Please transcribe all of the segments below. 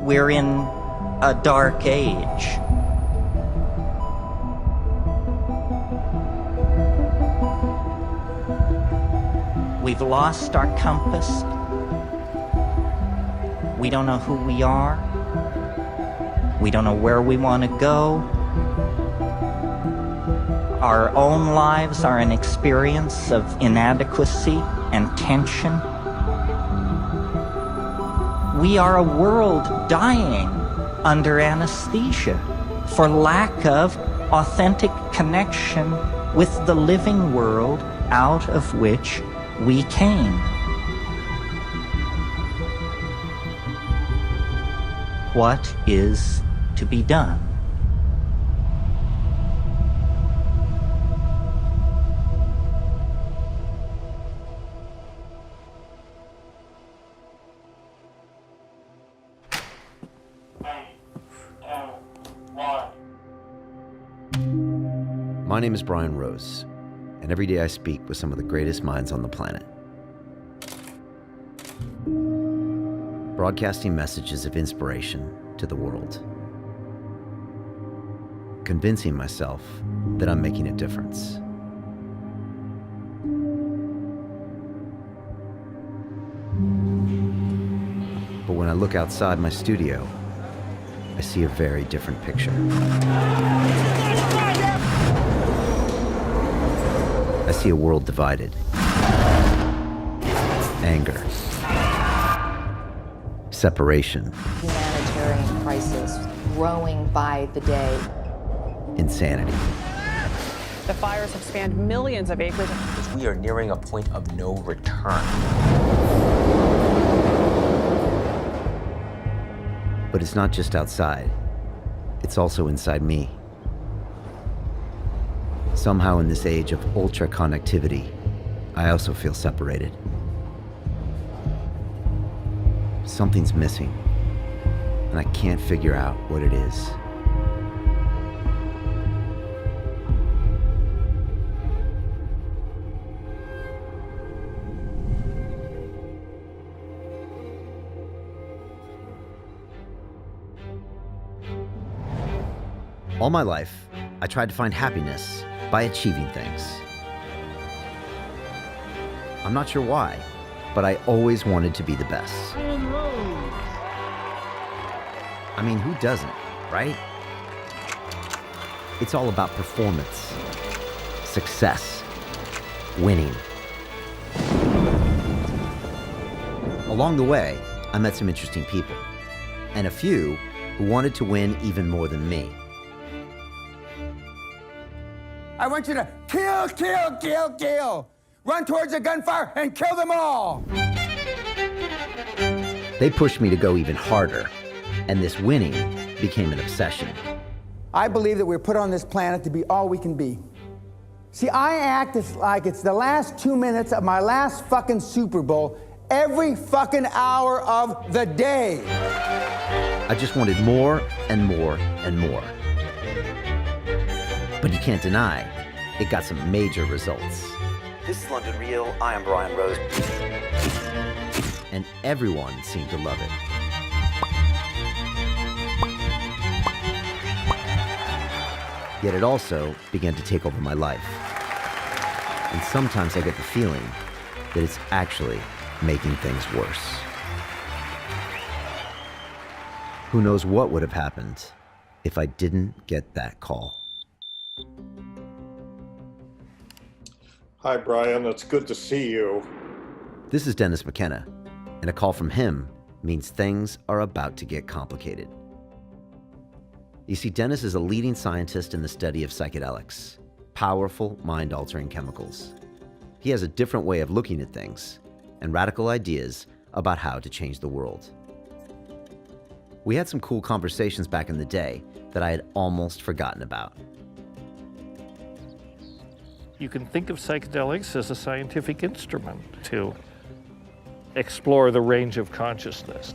We're in a dark age. We've lost our compass. We don't know who we are. We don't know where we want to go. Our own lives are an experience of inadequacy and tension. We are a world dying under anesthesia for lack of authentic connection with the living world out of which we came. What is to be done? My name is Brian Rose, and every day I speak with some of the greatest minds on the planet. Broadcasting messages of inspiration to the world. Convincing myself that I'm making a difference. But when I look outside my studio, I see a very different picture. I see a world divided. Anger. Separation. Humanitarian crisis growing by the day. Insanity. The fires have spanned millions of acres. We are nearing a point of no return. But it's not just outside. It's also inside me. Somehow in this age of ultra connectivity, I also feel separated. Something's missing, and I can't figure out what it is. All my life, I tried to find happiness by achieving things. I'm not sure why, but I always wanted to be the best. I mean, who doesn't, right? It's all about performance, success, winning. Along the way, I met some interesting people, and a few who wanted to win even more than me. I want you to kill, kill, kill, kill. Run towards the gunfire and kill them all. They pushed me to go even harder, and this winning became an obsession. I believe that we're put on this planet to be all we can be. See, I act like it's the last 2 minutes of my last fucking Super Bowl every fucking hour of the day. I just wanted more and more and more. But you can't deny, it got some major results. This is London Real, I am Brian Rose. And everyone seemed to love it. Yet it also began to take over my life. And sometimes I get the feeling that it's actually making things worse. Who knows what would have happened if I didn't get that call. Hi, Brian. It's good to see you. This is Dennis McKenna, and a call from him means things are about to get complicated. You see, Dennis is a leading scientist in the study of psychedelics, powerful mind-altering chemicals. He has a different way of looking at things and radical ideas about how to change the world. We had some cool conversations back in the day that I had almost forgotten about. You can think of psychedelics as a scientific instrument to explore the range of consciousness.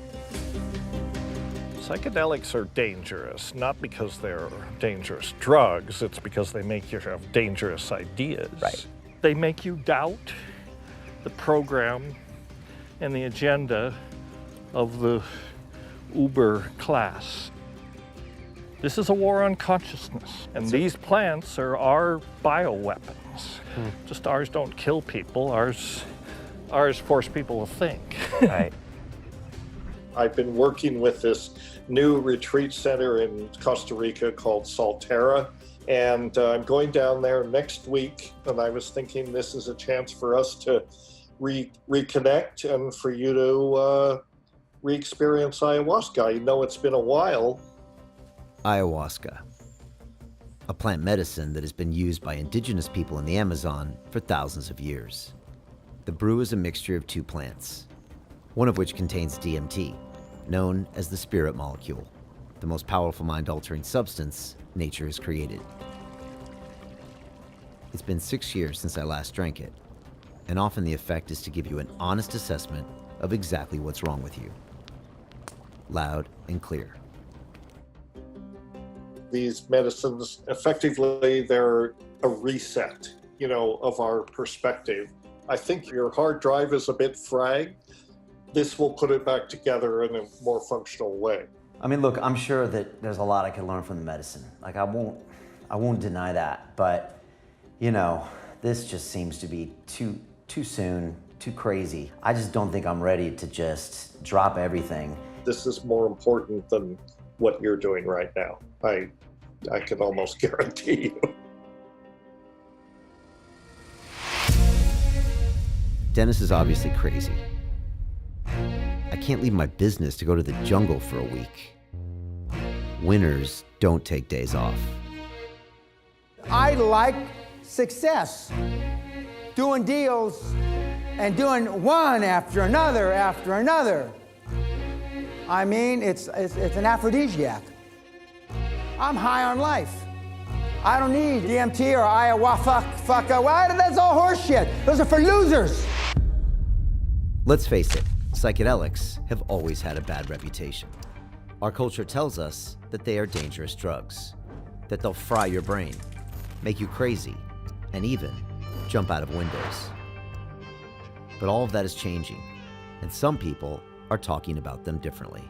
Psychedelics are dangerous, not because they're dangerous drugs, it's because they make you have dangerous ideas. Right. They make you doubt the program and the agenda of the uber class. This is a war on consciousness, and these plants are our bioweapons. Just ours don't kill people, ours force people to think. Right. I've been working with this new retreat center in Costa Rica called Salterra, and I'm going down there next week, and I was thinking this is a chance for us to reconnect and for you to re-experience ayahuasca. I know it's been a while. Ayahuasca, a plant medicine that has been used by indigenous people in the Amazon for thousands of years. The brew is a mixture of two plants, one of which contains DMT, known as the spirit molecule, the most powerful mind-altering substance nature has created. It's been 6 years since I last drank it, and often the effect is to give you an honest assessment of exactly what's wrong with you. Loud and clear. These medicines, effectively, they're a reset, of our perspective. I think your hard drive is a bit fried. This will put it back together in a more functional way. I mean, look, I'm sure that there's a lot I can learn from the medicine. Like, I won't deny that, but, this just seems to be too soon, too crazy. I just don't think I'm ready to just drop everything. This is more important than what you're doing right now. I can almost guarantee you. Dennis is obviously crazy. I can't leave my business to go to the jungle for a week. Winners don't take days off. I like success. Doing deals and doing one after another after another. I mean, it's an aphrodisiac. I'm high on life. I don't need DMT or ayahuasca. Why? That's all horseshit. Those are for losers. Let's face it, psychedelics have always had a bad reputation. Our culture tells us that they are dangerous drugs, that they'll fry your brain, make you crazy, and even jump out of windows. But all of that is changing, and some people are talking about them differently.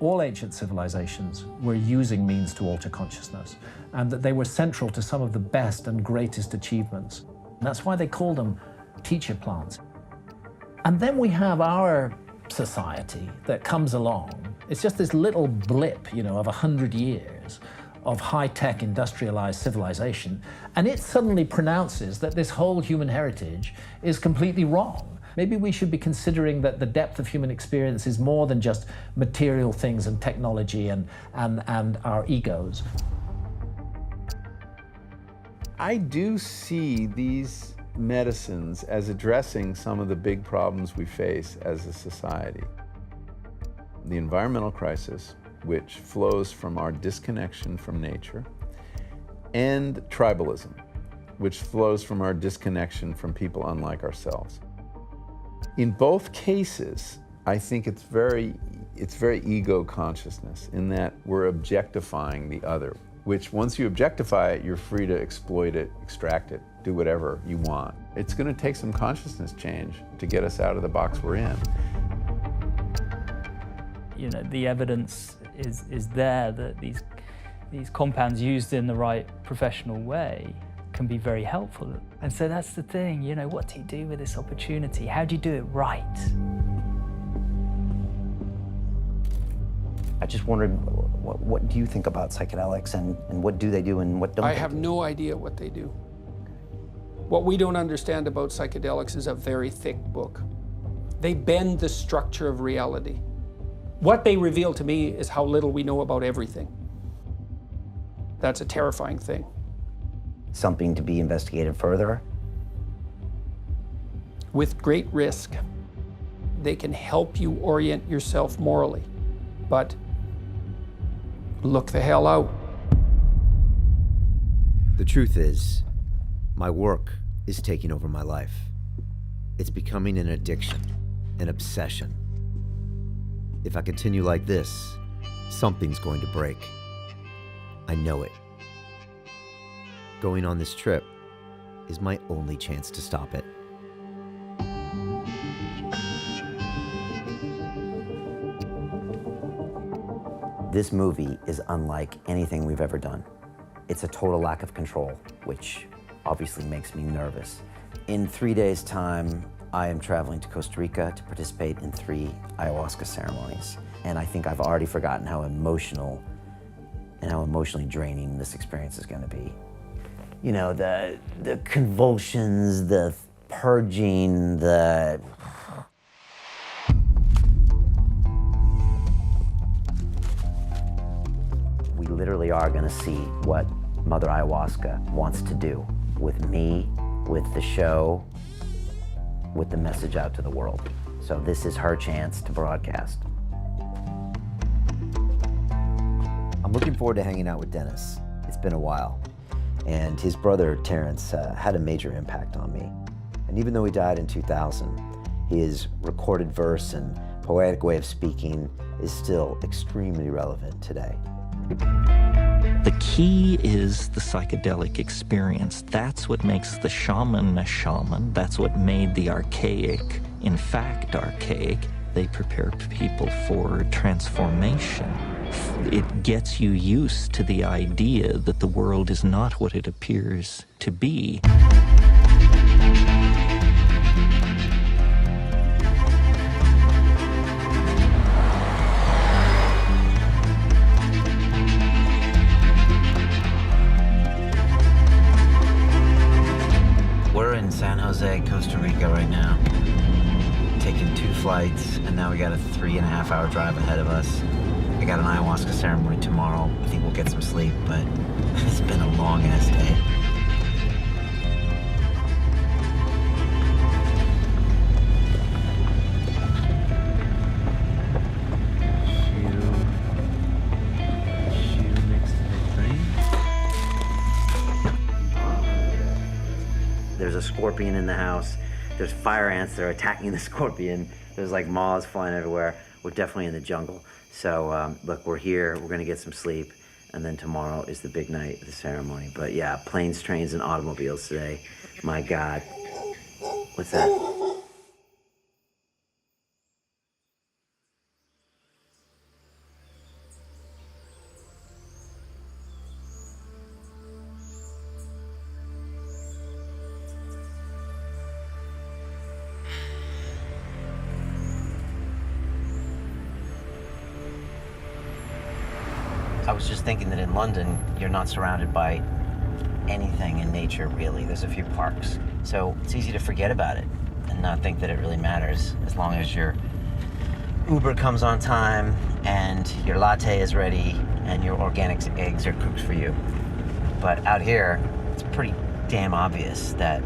All ancient civilizations were using means to alter consciousness, and that they were central to some of the best and greatest achievements. And that's why they called them teacher plants. And then we have our society that comes along. It's just this little blip, of 100 years of high-tech industrialized civilization, and it suddenly pronounces that this whole human heritage is completely wrong. Maybe we should be considering that the depth of human experience is more than just material things and technology and our egos. I do see these medicines as addressing some of the big problems we face as a society. The environmental crisis, which flows from our disconnection from nature, and tribalism, which flows from our disconnection from people unlike ourselves. In both cases, I think it's very ego consciousness in that we're objectifying the other, which once you objectify it, you're free to exploit it, extract it, do whatever you want. It's going to take some consciousness change to get us out of the box we're in. The evidence is there that these compounds used in the right professional way can be very helpful. And so that's the thing, what do you do with this opportunity? How do you do it right? I just wondered, what do you think about psychedelics and what do they do and what don't they do? I have no idea what they do. What we don't understand about psychedelics is a very thick book. They bend the structure of reality. What they reveal to me is how little we know about everything. That's a terrifying thing. Something to be investigated further? With great risk. They can help you orient yourself morally, but look the hell out. The truth is, my work is taking over my life. It's becoming an addiction, an obsession. If I continue like this, something's going to break. I know it. Going on this trip is my only chance to stop it. This movie is unlike anything we've ever done. It's a total lack of control, which obviously makes me nervous. In 3 days' time, I am traveling to Costa Rica to participate in 3 ayahuasca ceremonies. And I think I've already forgotten how emotional and how emotionally draining this experience is gonna be. You know, the convulsions, the purging, we literally are gonna see what Mother Ayahuasca wants to do with me, with the show, with the message out to the world. So this is her chance to broadcast. I'm looking forward to hanging out with Dennis. It's been a while. And his brother, Terrence, had a major impact on me. And even though he died in 2000, his recorded verse and poetic way of speaking is still extremely relevant today. The key is the psychedelic experience. That's what makes the shaman a shaman. That's what made the archaic, in fact, archaic. They prepare people for transformation. It gets you used to the idea that the world is not what it appears to be. We're in San Jose, Costa Rica right now. Taking 2 flights, and now we got a 3.5-hour drive ahead of us. I got an ayahuasca ceremony tomorrow. I think we'll get some sleep, but it's been a long-ass day. There's a scorpion in the house. There's fire ants that are attacking the scorpion. There's like moths flying everywhere. We're definitely in the jungle. So look, we're here, we're gonna get some sleep, and then tomorrow is the big night of the ceremony. But yeah, planes, trains, and automobiles today. My God. What's that? I was just thinking that in London, you're not surrounded by anything in nature, really. There's a few parks. So it's easy to forget about it and not think that it really matters as long as your Uber comes on time and your latte is ready and your organic eggs are cooked for you. But out here, it's pretty damn obvious that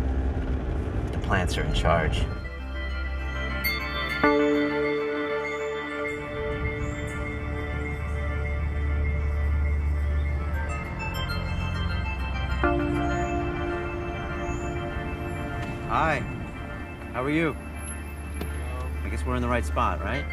the plants are in charge. Hi, how are you? I guess we're in the right spot, right?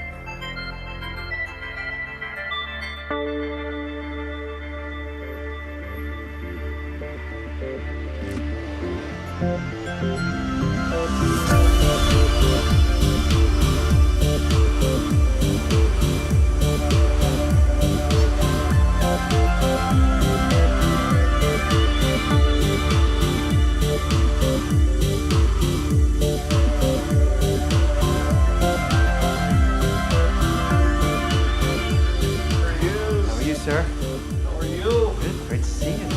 Sir. How are you? Good, great to see you.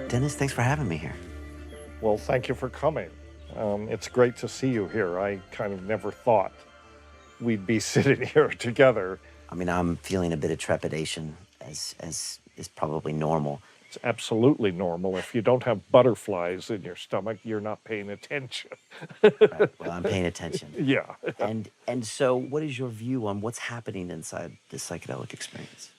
Dennis, thanks for having me here. Well, thank you for coming. It's great to see you here. I kind of never thought we'd be sitting here together. I mean, I'm feeling a bit of trepidation, as is probably normal. It's absolutely normal. If you don't have butterflies in your stomach, you're not paying attention. Right. Well, I'm paying attention. Yeah. And so what is your view on what's happening inside this psychedelic experience?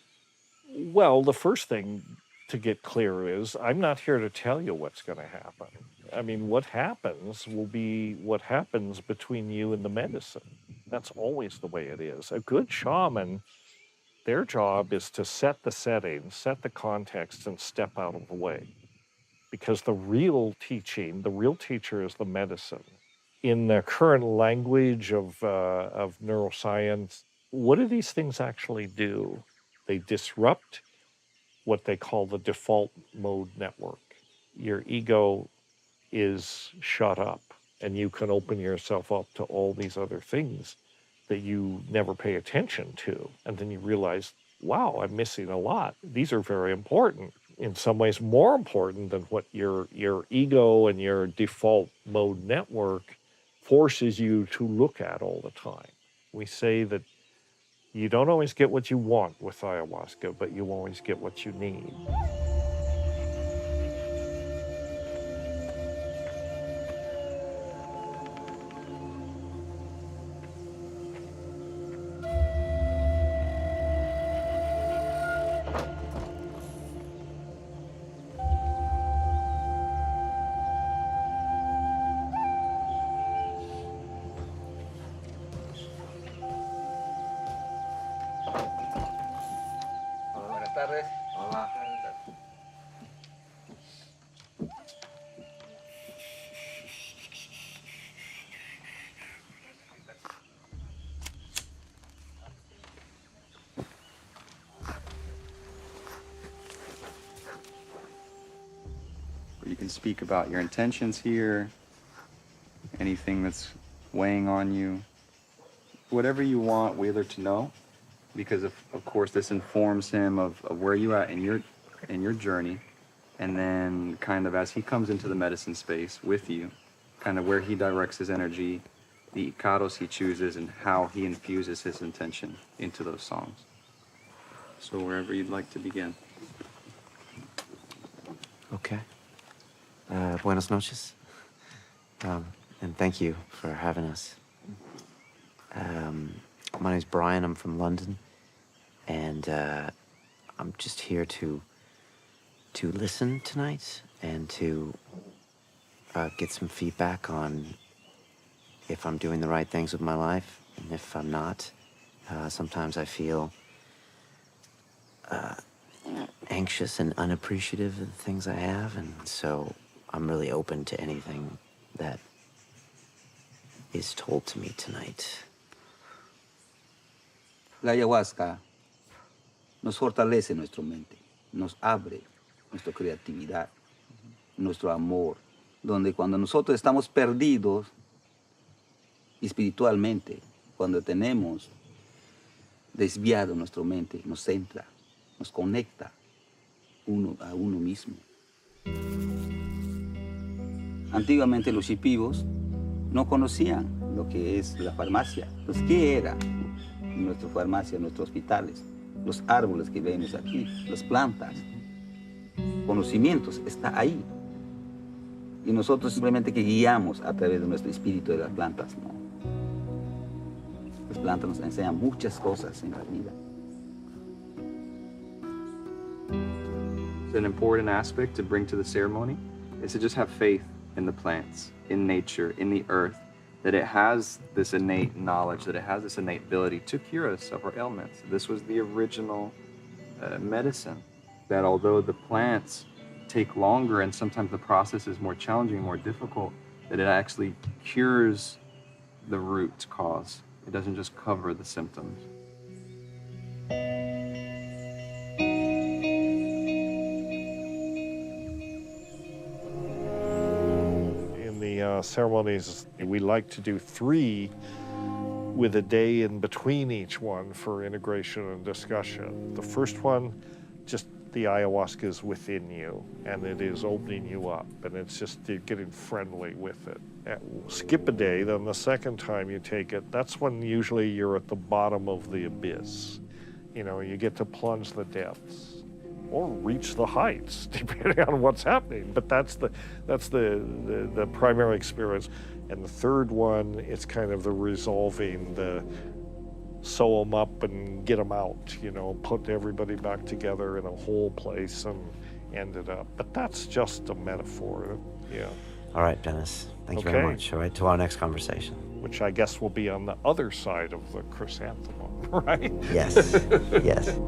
Well, the first thing to get clear is I'm not here to tell you what's going to happen. I mean, what happens will be what happens between you and the medicine. That's always the way it is. A good shaman Their job is to set the setting, set the context, and step out of the way. Because the real teaching, the real teacher is the medicine. In the current language of neuroscience, what do these things actually do? They disrupt what they call the default mode network. Your ego is shut up, and you can open yourself up to all these other things that you never pay attention to. And then you realize, wow, I'm missing a lot. These are very important. In some ways more important than what your ego and your default mode network forces you to look at all the time. We say that you don't always get what you want with ayahuasca, but you always get what you need. You can speak about your intentions here, anything that's weighing on you, whatever you want Wheeler to know, because of course this informs him of where you at in your journey, and then kind of as he comes into the medicine space with you, kind of where he directs his energy, the icaros he chooses, and how he infuses his intention into those songs. So wherever you'd like to begin. Okay. Buenas noches. And thank you for having us. My name's Brian. I'm from London. And I'm just here to listen tonight and to get some feedback on if I'm doing the right things with my life. And if I'm not, sometimes I feel anxious and unappreciative of the things I have. And so I'm really open to anything that is told to me tonight. La ayahuasca nos fortalece nuestra mente, nos abre nuestra creatividad, nuestro amor, donde cuando nosotros estamos perdidos espiritualmente, cuando tenemos desviado nuestra mente, nos centra, nos conecta uno a uno mismo. Antiguamente los shipibos no conocían lo que es la farmacia. Pues, ¿qué era nuestra farmacia, nuestros hospitales? Los árboles que vemos aquí, las plantas. Conocimientos está ahí. Y nosotros simplemente que guiamos a través de nuestro espíritu de las plantas, ¿no? Las plantas nos enseñan muchas cosas en la vida. An important aspect to bring to the ceremony is to just have faith in the plants, in nature, in the earth, that it has this innate knowledge, that it has this innate ability to cure us of our ailments. This was the original medicine, that although the plants take longer and sometimes the process is more challenging, more difficult, that it actually cures the root cause. It doesn't just cover the symptoms. Ceremonies, we like to do 3 with a day in between each one for integration and discussion. The first one, just the ayahuasca is within you and it is opening you up, and it's just getting friendly with it. Skip a day, then the second time you take it, that's when usually you're at the bottom of the abyss. You know, you get to plunge the depths or reach the heights, depending on what's happening. But that's the primary experience. And the third one, it's kind of the resolving, the sew them up and get them out, you know, put everybody back together in a whole place and end it up. But that's just a metaphor, yeah. All right, Dennis. Thank you very much. All right, to our next conversation. which I guess will be on the other side of the chrysanthemum, right? Yes, yes.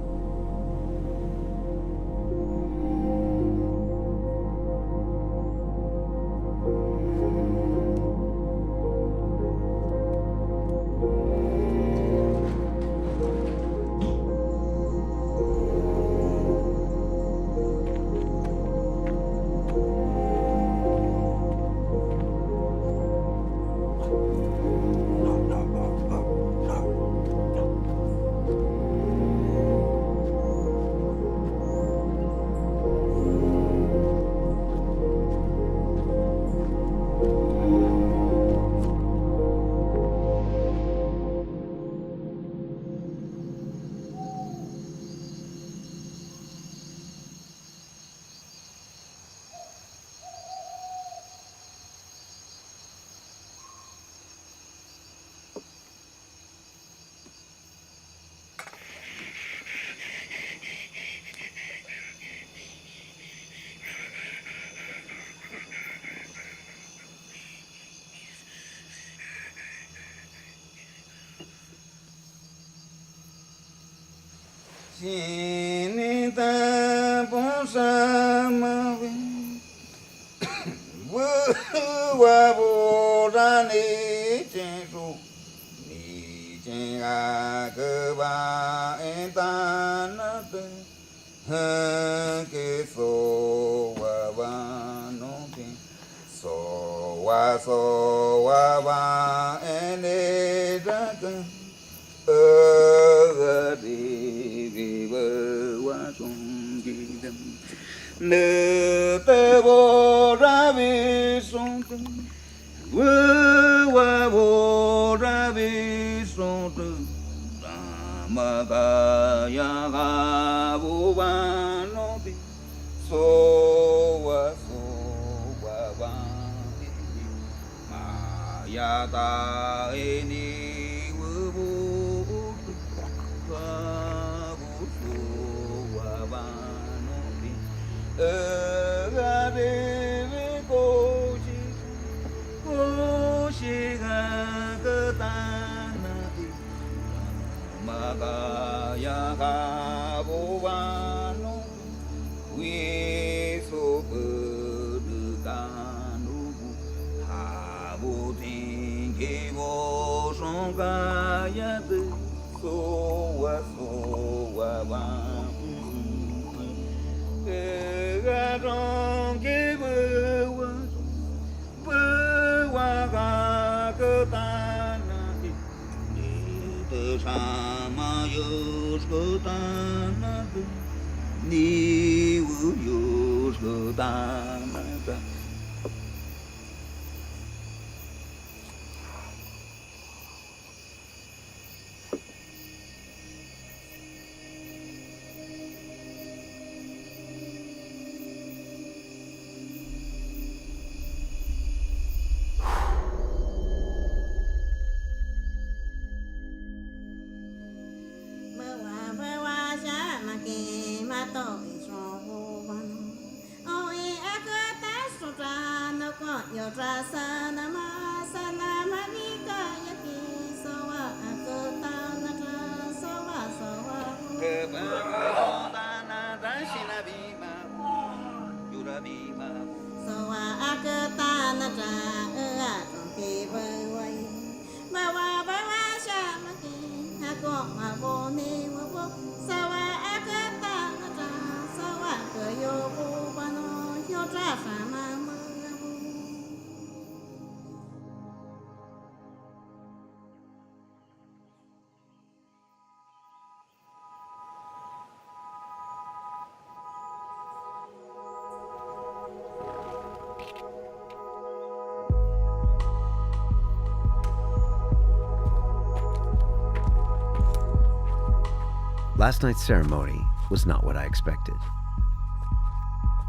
Last night's ceremony was not what I expected.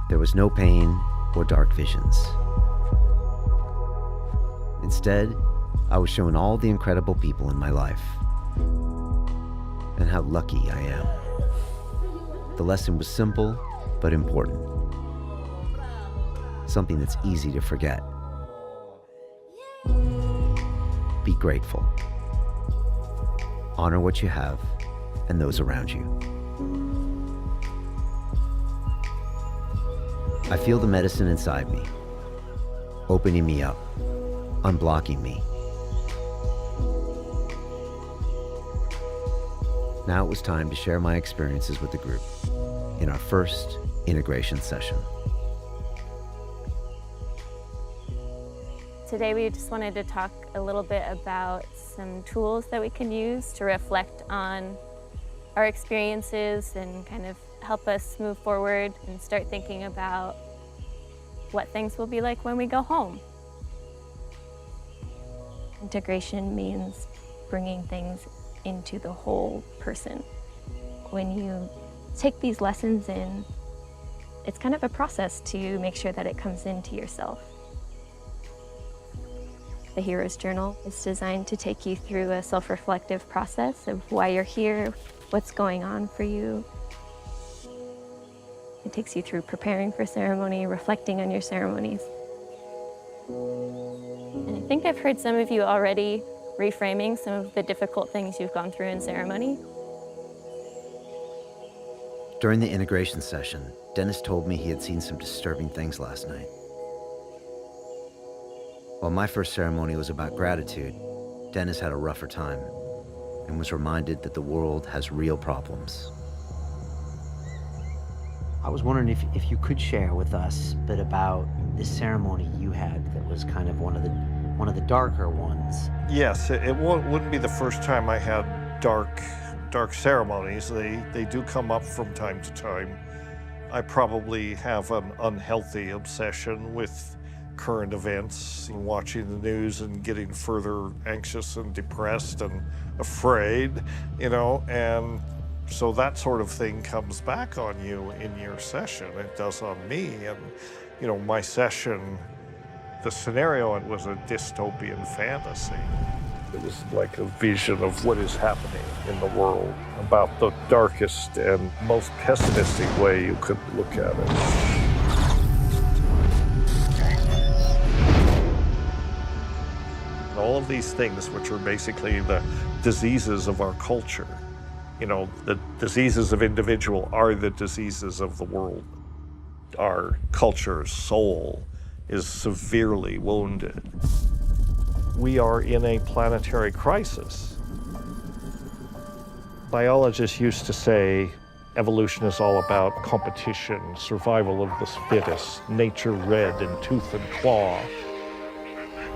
There was no pain or dark visions. Instead, I was shown all the incredible people in my life and how lucky I am. The lesson was simple but important. Something that's easy to forget. be grateful. Honor what you have and those around you. I feel the medicine inside me, opening me up, unblocking me. Now it was time to share my experiences with the group in our first integration session. Today we just wanted to talk a little bit about some tools that we can use to reflect on our experiences and kind of help us move forward and start thinking about what things will be like when we go home. Integration means bringing things into the whole person. When you take these lessons in, it's kind of a process to make sure that it comes into yourself. The Hero's Journal is designed to take you through a self-reflective process of why you're here, what's going on for you. It takes you through preparing for ceremony, reflecting on your ceremonies. And I think I've heard some of you already reframing some of the difficult things you've gone through in ceremony. During the integration session, Dennis told me he had seen some disturbing things last night. While my first ceremony was about gratitude, Dennis had a rougher time and was reminded that the world has real problems. I was wondering if you could share with us a bit about this ceremony you had that was kind of one of the darker ones. Yes, it wouldn't be the first time I had dark ceremonies. They do come up from time to time. I probably have an unhealthy obsession with current events, watching the news and getting further anxious and depressed and afraid, and so that sort of thing comes back on you in your session. It does on me. And, my session, the scenario, it was a dystopian fantasy. It was like a vision of what is happening in the world, about the darkest and most pessimistic way you could look at it. All of these things, which are basically the diseases of our culture, the diseases of individual are the diseases of the world. Our culture's soul is severely wounded. We are in a planetary crisis. Biologists used to say evolution is all about competition, survival of the fittest, nature red in tooth and claw.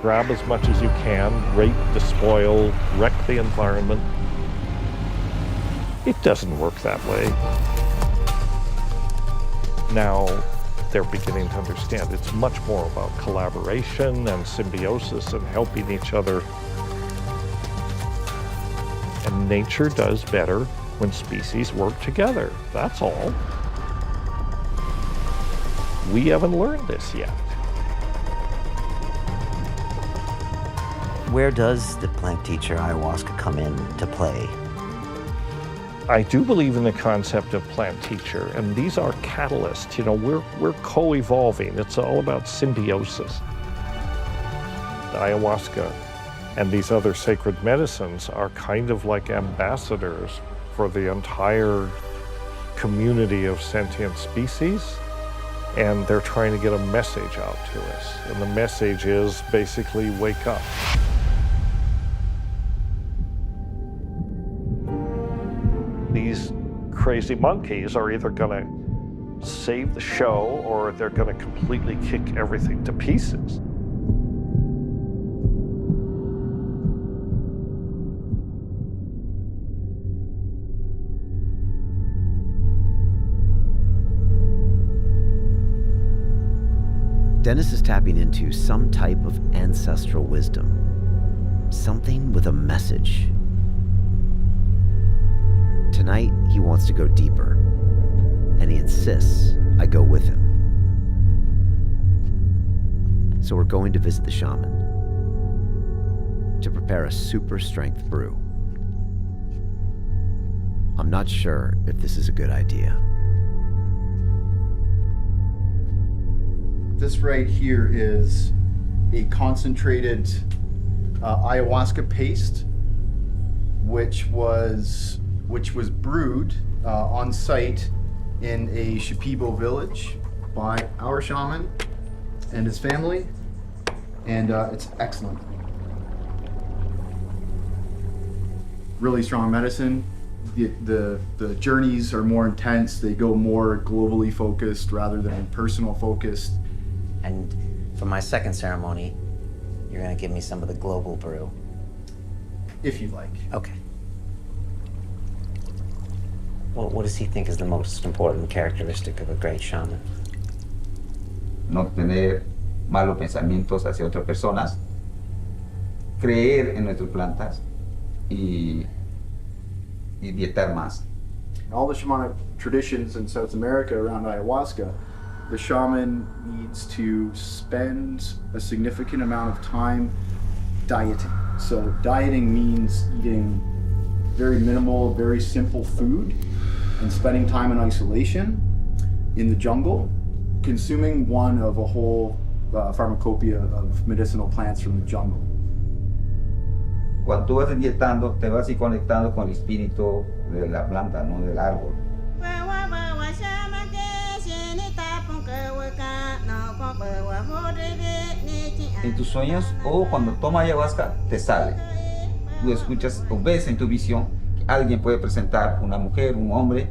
Grab as much as you can, rape, despoil, wreck the environment. It doesn't work that way. Now they're beginning to understand it's much more about collaboration and symbiosis and helping each other. And nature does better when species work together, that's all. We haven't learned this yet. Where does the plant teacher ayahuasca come into play? I do believe in the concept of plant teacher, and these are catalysts. We're co-evolving. It's all about symbiosis. The ayahuasca and these other sacred medicines are kind of like ambassadors for the entire community of sentient species, and they're trying to get a message out to us. And the message is basically, wake up. These crazy monkeys are either going to save the show or they're going to completely kick everything to pieces. Dennis is tapping into some type of ancestral wisdom, something with a message. Tonight, he wants to go deeper, and he insists I go with him. So we're going to visit the shaman to prepare a super strength brew. I'm not sure if this is a good idea. This right here is a concentrated ayahuasca paste, which was brewed on site in a Shipibo village by our shaman and his family, and it's excellent. Really strong medicine. The journeys are more intense. They go more globally focused rather than personal focused. And for my second ceremony, you're gonna give me some of the global brew. If you like. Okay. Well, what does he think is the most important characteristic of a great shaman? No tener malos pensamientos hacia otras personas, creer en nuestras plantas y dietar más. In all the shamanic traditions in South America around ayahuasca, the shaman needs to spend a significant amount of time dieting. So dieting means eating very minimal, very simple food and spending time in isolation in the jungle, consuming one of a whole pharmacopoeia of medicinal plants from the jungle. Cuando tú vas dietando, te vas conectando con el espíritu de la planta, no del árbol. En tus sueños o cuando tomas ayahuasca, te sale. Tú escuchas o ves en tu visión que alguien puede presentar una mujer, un hombre,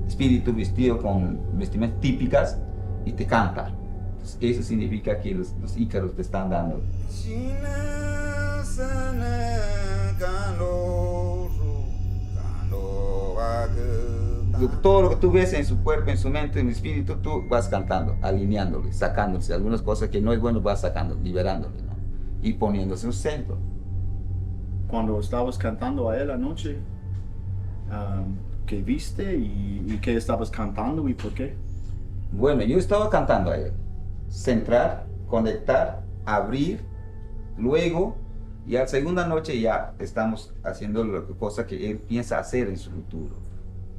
espíritu vestido con vestimentas típicas y te canta. Entonces, eso significa que los ícaros te están dando. Todo lo que tú ves en su cuerpo, en su mente, en el espíritu, tú vas cantando, alineándole, sacándole. Algunas cosas que no es bueno vas sacando, liberándole, ¿no? Y poniéndose en un centro. Cuando estabas cantando a él anoche, ¿qué viste y qué estabas cantando y por qué? Bueno, yo estaba cantando a él. Centrar, conectar, abrir, luego, y a la segunda noche ya estamos haciendo la cosa que él piensa hacer en su futuro.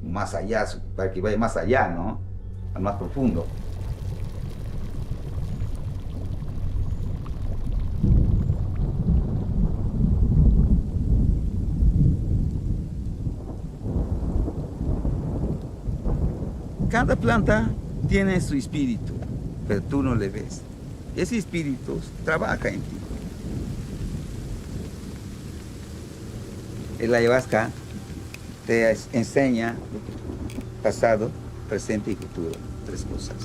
Más allá, para que vaya más allá, ¿no? Al más profundo. Cada planta tiene su espíritu, pero tú no le ves. Ese espíritu trabaja en ti. El ayahuasca te enseña pasado, presente y futuro, tres cosas.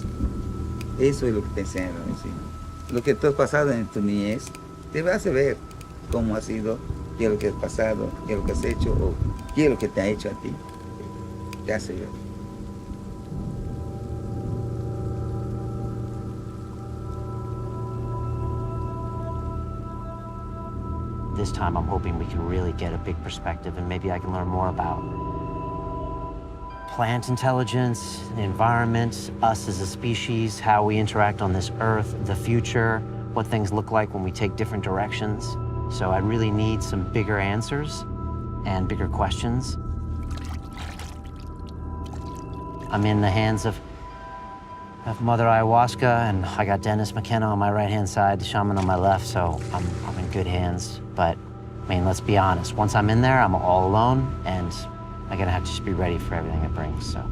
Eso es lo que te enseña la medicina. Lo que tú has pasado en tu niñez, te vas a ver cómo has sido, qué es lo que has pasado, qué es lo que has hecho, o qué es lo que te ha hecho a ti. Te hace ver. This time I'm hoping we can really get a big perspective and maybe I can learn more about plant intelligence, the environment, us as a species, how we interact on this earth, the future, what things look like when we take different directions. So I really need some bigger answers and bigger questions. I'm in the hands of Mother Ayahuasca, and I got Dennis McKenna on my right-hand side, the shaman on my left, so I'm in good hands. But, I mean, let's be honest, once I'm in there, I'm all alone, and I'm gonna have to just be ready for everything it brings, so.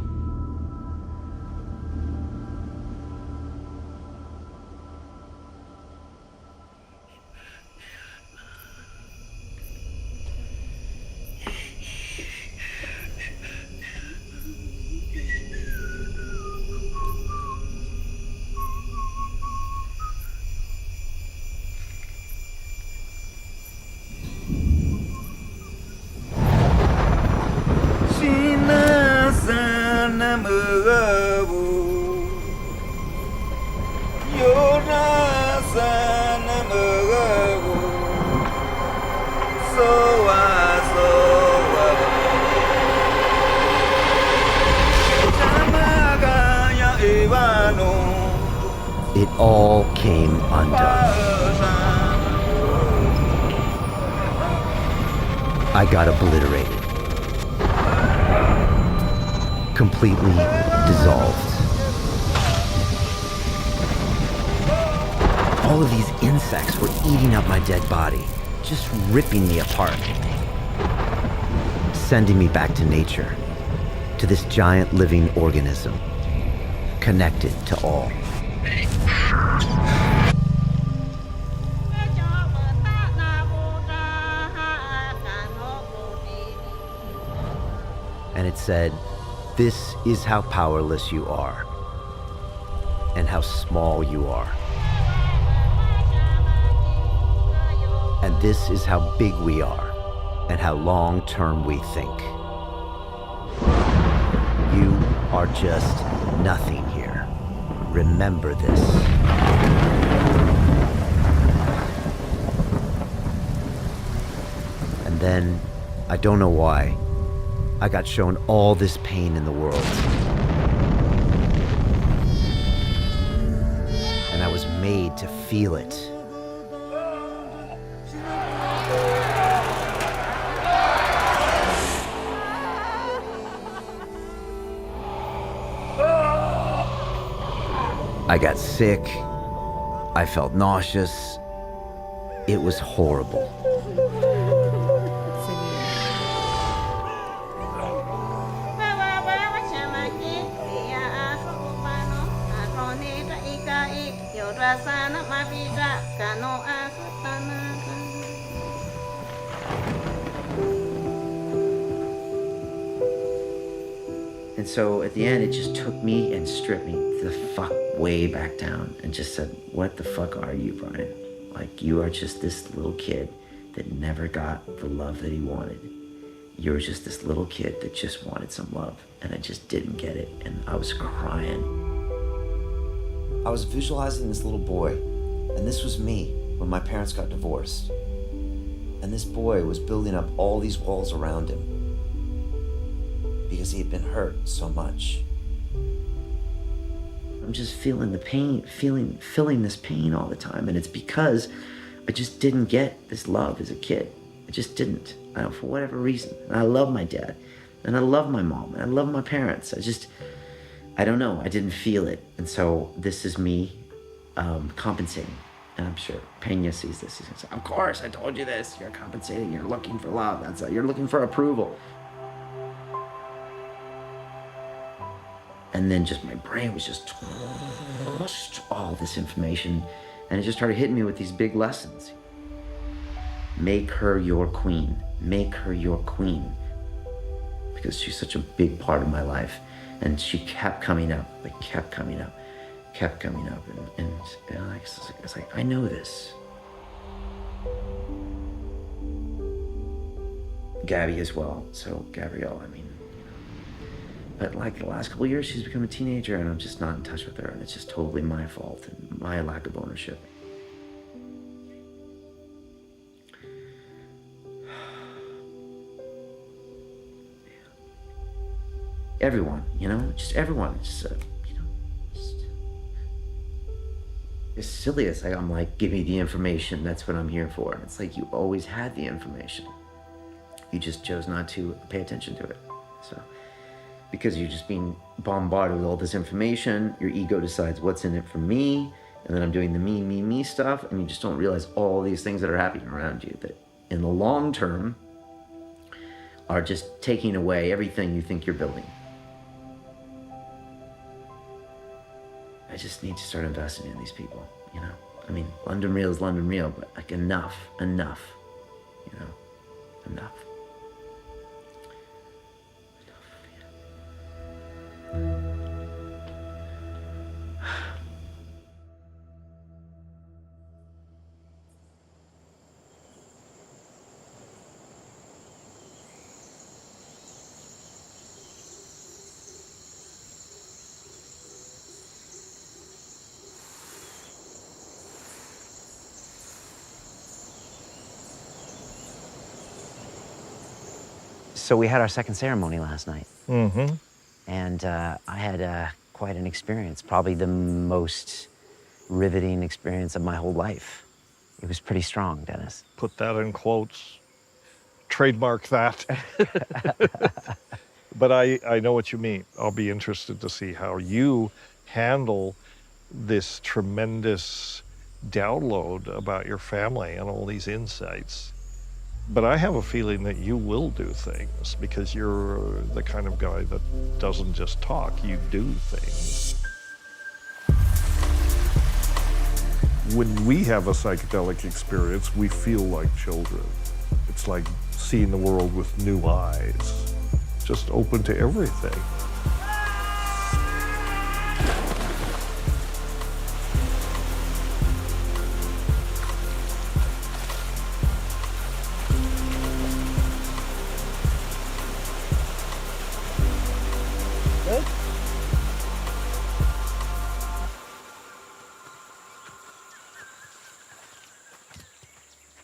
It all came undone. I got obliterated. Completely dissolved. All of these insects were eating up my dead body. just ripping me apart, sending me back to nature, to this giant living organism, connected to all. And it said, this is how powerless you are, and how small you are. And this is how big we are, and how long-term we think. You are just nothing here. Remember this. And then, I don't know why, I got shown all this pain in the world. And I was made to feel it. I got sick. I felt nauseous. It was horrible. And so at the end, it just took me and stripped me the fuck way back down and just said, what the fuck are you, Brian? Like, you are just this little kid that never got the love that he wanted. You were just this little kid that just wanted some love, and I just didn't get it, and I was crying. I was visualizing this little boy, and this was me when my parents got divorced. And this boy was building up all these walls around him because he had been hurt so much. I'm just feeling the pain, feeling this pain all the time. And it's because I just didn't get this love as a kid. I just didn't, for whatever reason. And I love my dad, and I love my mom, and I love my parents. I don't know, I didn't feel it. And so this is me compensating. And I'm sure Pena sees this. He says, of course, I told you this. You're compensating, you're looking for love. You're looking for approval. And then just my brain was just all this information, and it just started hitting me with these big lessons. Make her your queen. Make her your queen. Because she's such a big part of my life. And she kept coming up, kept coming up. And I was like, I know this. Gabby as well. So Gabrielle, but like the last couple of years, she's become a teenager, and I'm just not in touch with her, and it's just totally my fault and my lack of ownership. Everyone, just everyone, it's silly. It's like, I'm like, give me the information, that's what I'm here for. And it's like, you always had the information. You just chose not to pay attention to it. So, because you're just being bombarded with all this information, your ego decides what's in it for me, and then I'm doing the me stuff, and you just don't realize all these things that are happening around you that in the long term are just taking away everything you think you're building. I just need to start investing in these people, London Real is London Real, but like enough, enough. So we had our second ceremony last night. Mm-hmm. And I had quite an experience, probably the most riveting experience of my whole life. It was pretty strong, Dennis. Put that in quotes. Trademark that. But I know what you mean. I'll be interested to see how you handle this tremendous download about your family and all these insights. But I have a feeling that you will do things because you're the kind of guy that doesn't just talk, you do things. When we have a psychedelic experience, we feel like children. It's like seeing the world with new eyes, just open to everything.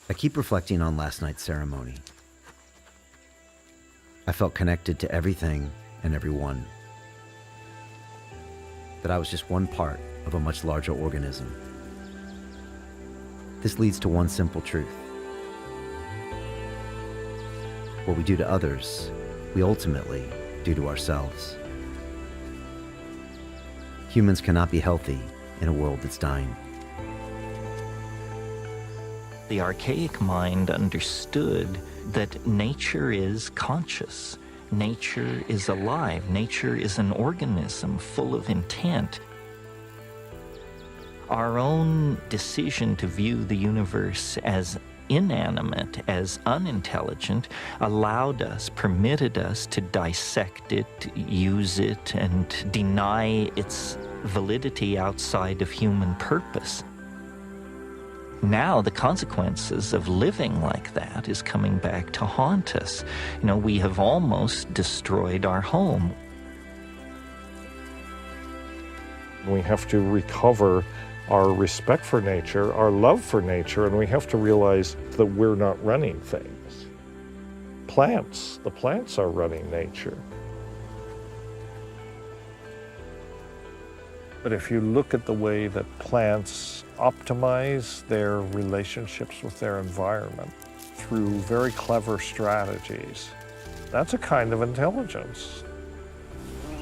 I keep reflecting on last night's ceremony. I felt connected to everything and everyone. That I was just one part of a much larger organism. This leads to one simple truth. What we do to others, we ultimately do to ourselves. Humans cannot be healthy in a world that's dying. The archaic mind understood that nature is conscious. Nature is alive. Nature is an organism full of intent. Our own decision to view the universe as inanimate, as unintelligent, allowed us, permitted us to dissect it, use it, and deny its validity outside of human purpose. Now the consequences of living like that is coming back to haunt us. You know, we have almost destroyed our home. We have to recover our respect for nature, our love for nature, and we have to realize that we're not running things. The plants are running nature. But if you look at the way that plants optimize their relationships with their environment through very clever strategies, that's a kind of intelligence.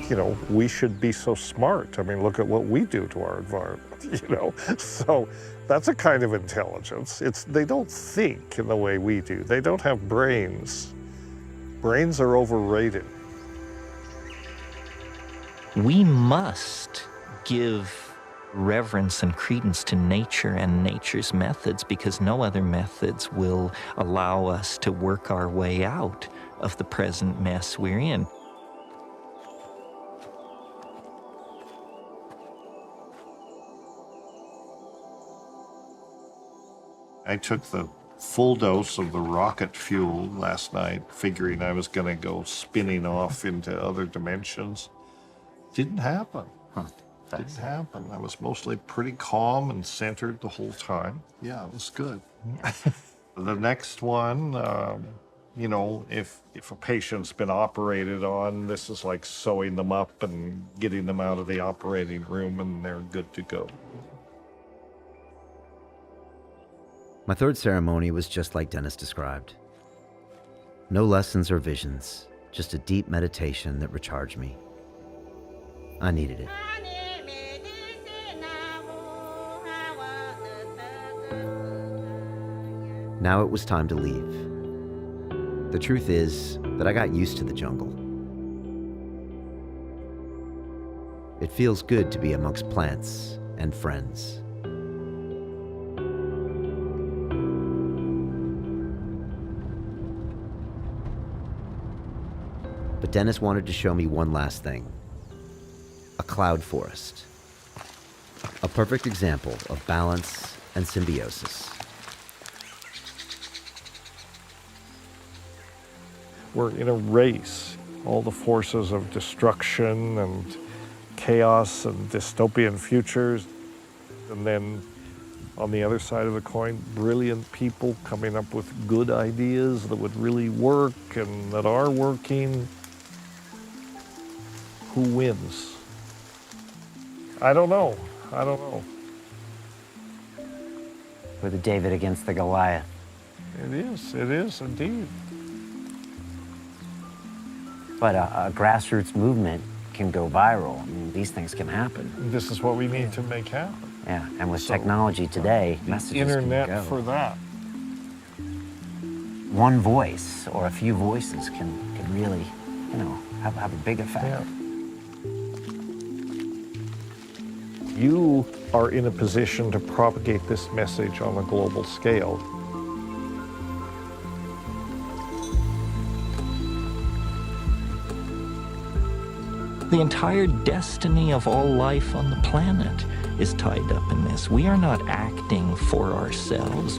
You know, we should be so smart. I mean, look at what we do to our environment, you know? So that's a kind of intelligence. They don't think in the way we do. They don't have brains. Brains are overrated. We must give reverence and credence to nature and nature's methods because no other methods will allow us to work our way out of the present mess we're in. I took the full dose of the rocket fuel last night, figuring I was going to go spinning off into other dimensions. Didn't happen. Didn't happen. I was mostly pretty calm and centered the whole time. Yeah, it was good. The next one, you know, if a patient's been operated on, this is like sewing them up and getting them out of the operating room and they're good to go. My third ceremony was just like Dennis described. No lessons or visions, just a deep meditation that recharged me. I needed it. Now it was time to leave. The truth is that I got used to the jungle. It feels good to be amongst plants and friends. But Dennis wanted to show me one last thing. A cloud forest. A perfect example of balance and symbiosis. We're in a race. All the forces of destruction and chaos and dystopian futures. And then on the other side of the coin, brilliant people coming up with good ideas that would really work and that are working. Who wins? I don't know. We're the David against the Goliath. It is indeed. But a grassroots movement can go viral. I mean, these things can happen. This is what we need to make happen. Yeah, and with technology today, messages Internet can go. for that. One voice or a few voices can really, you know, have a big effect. Yeah. You are in a position to propagate this message on a global scale. The entire destiny of all life on the planet is tied up in this. We are not acting for ourselves.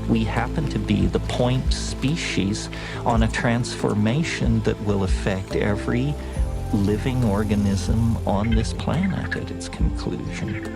We happen to be the point species on a transformation that will affect every living organism on this planet at its conclusion.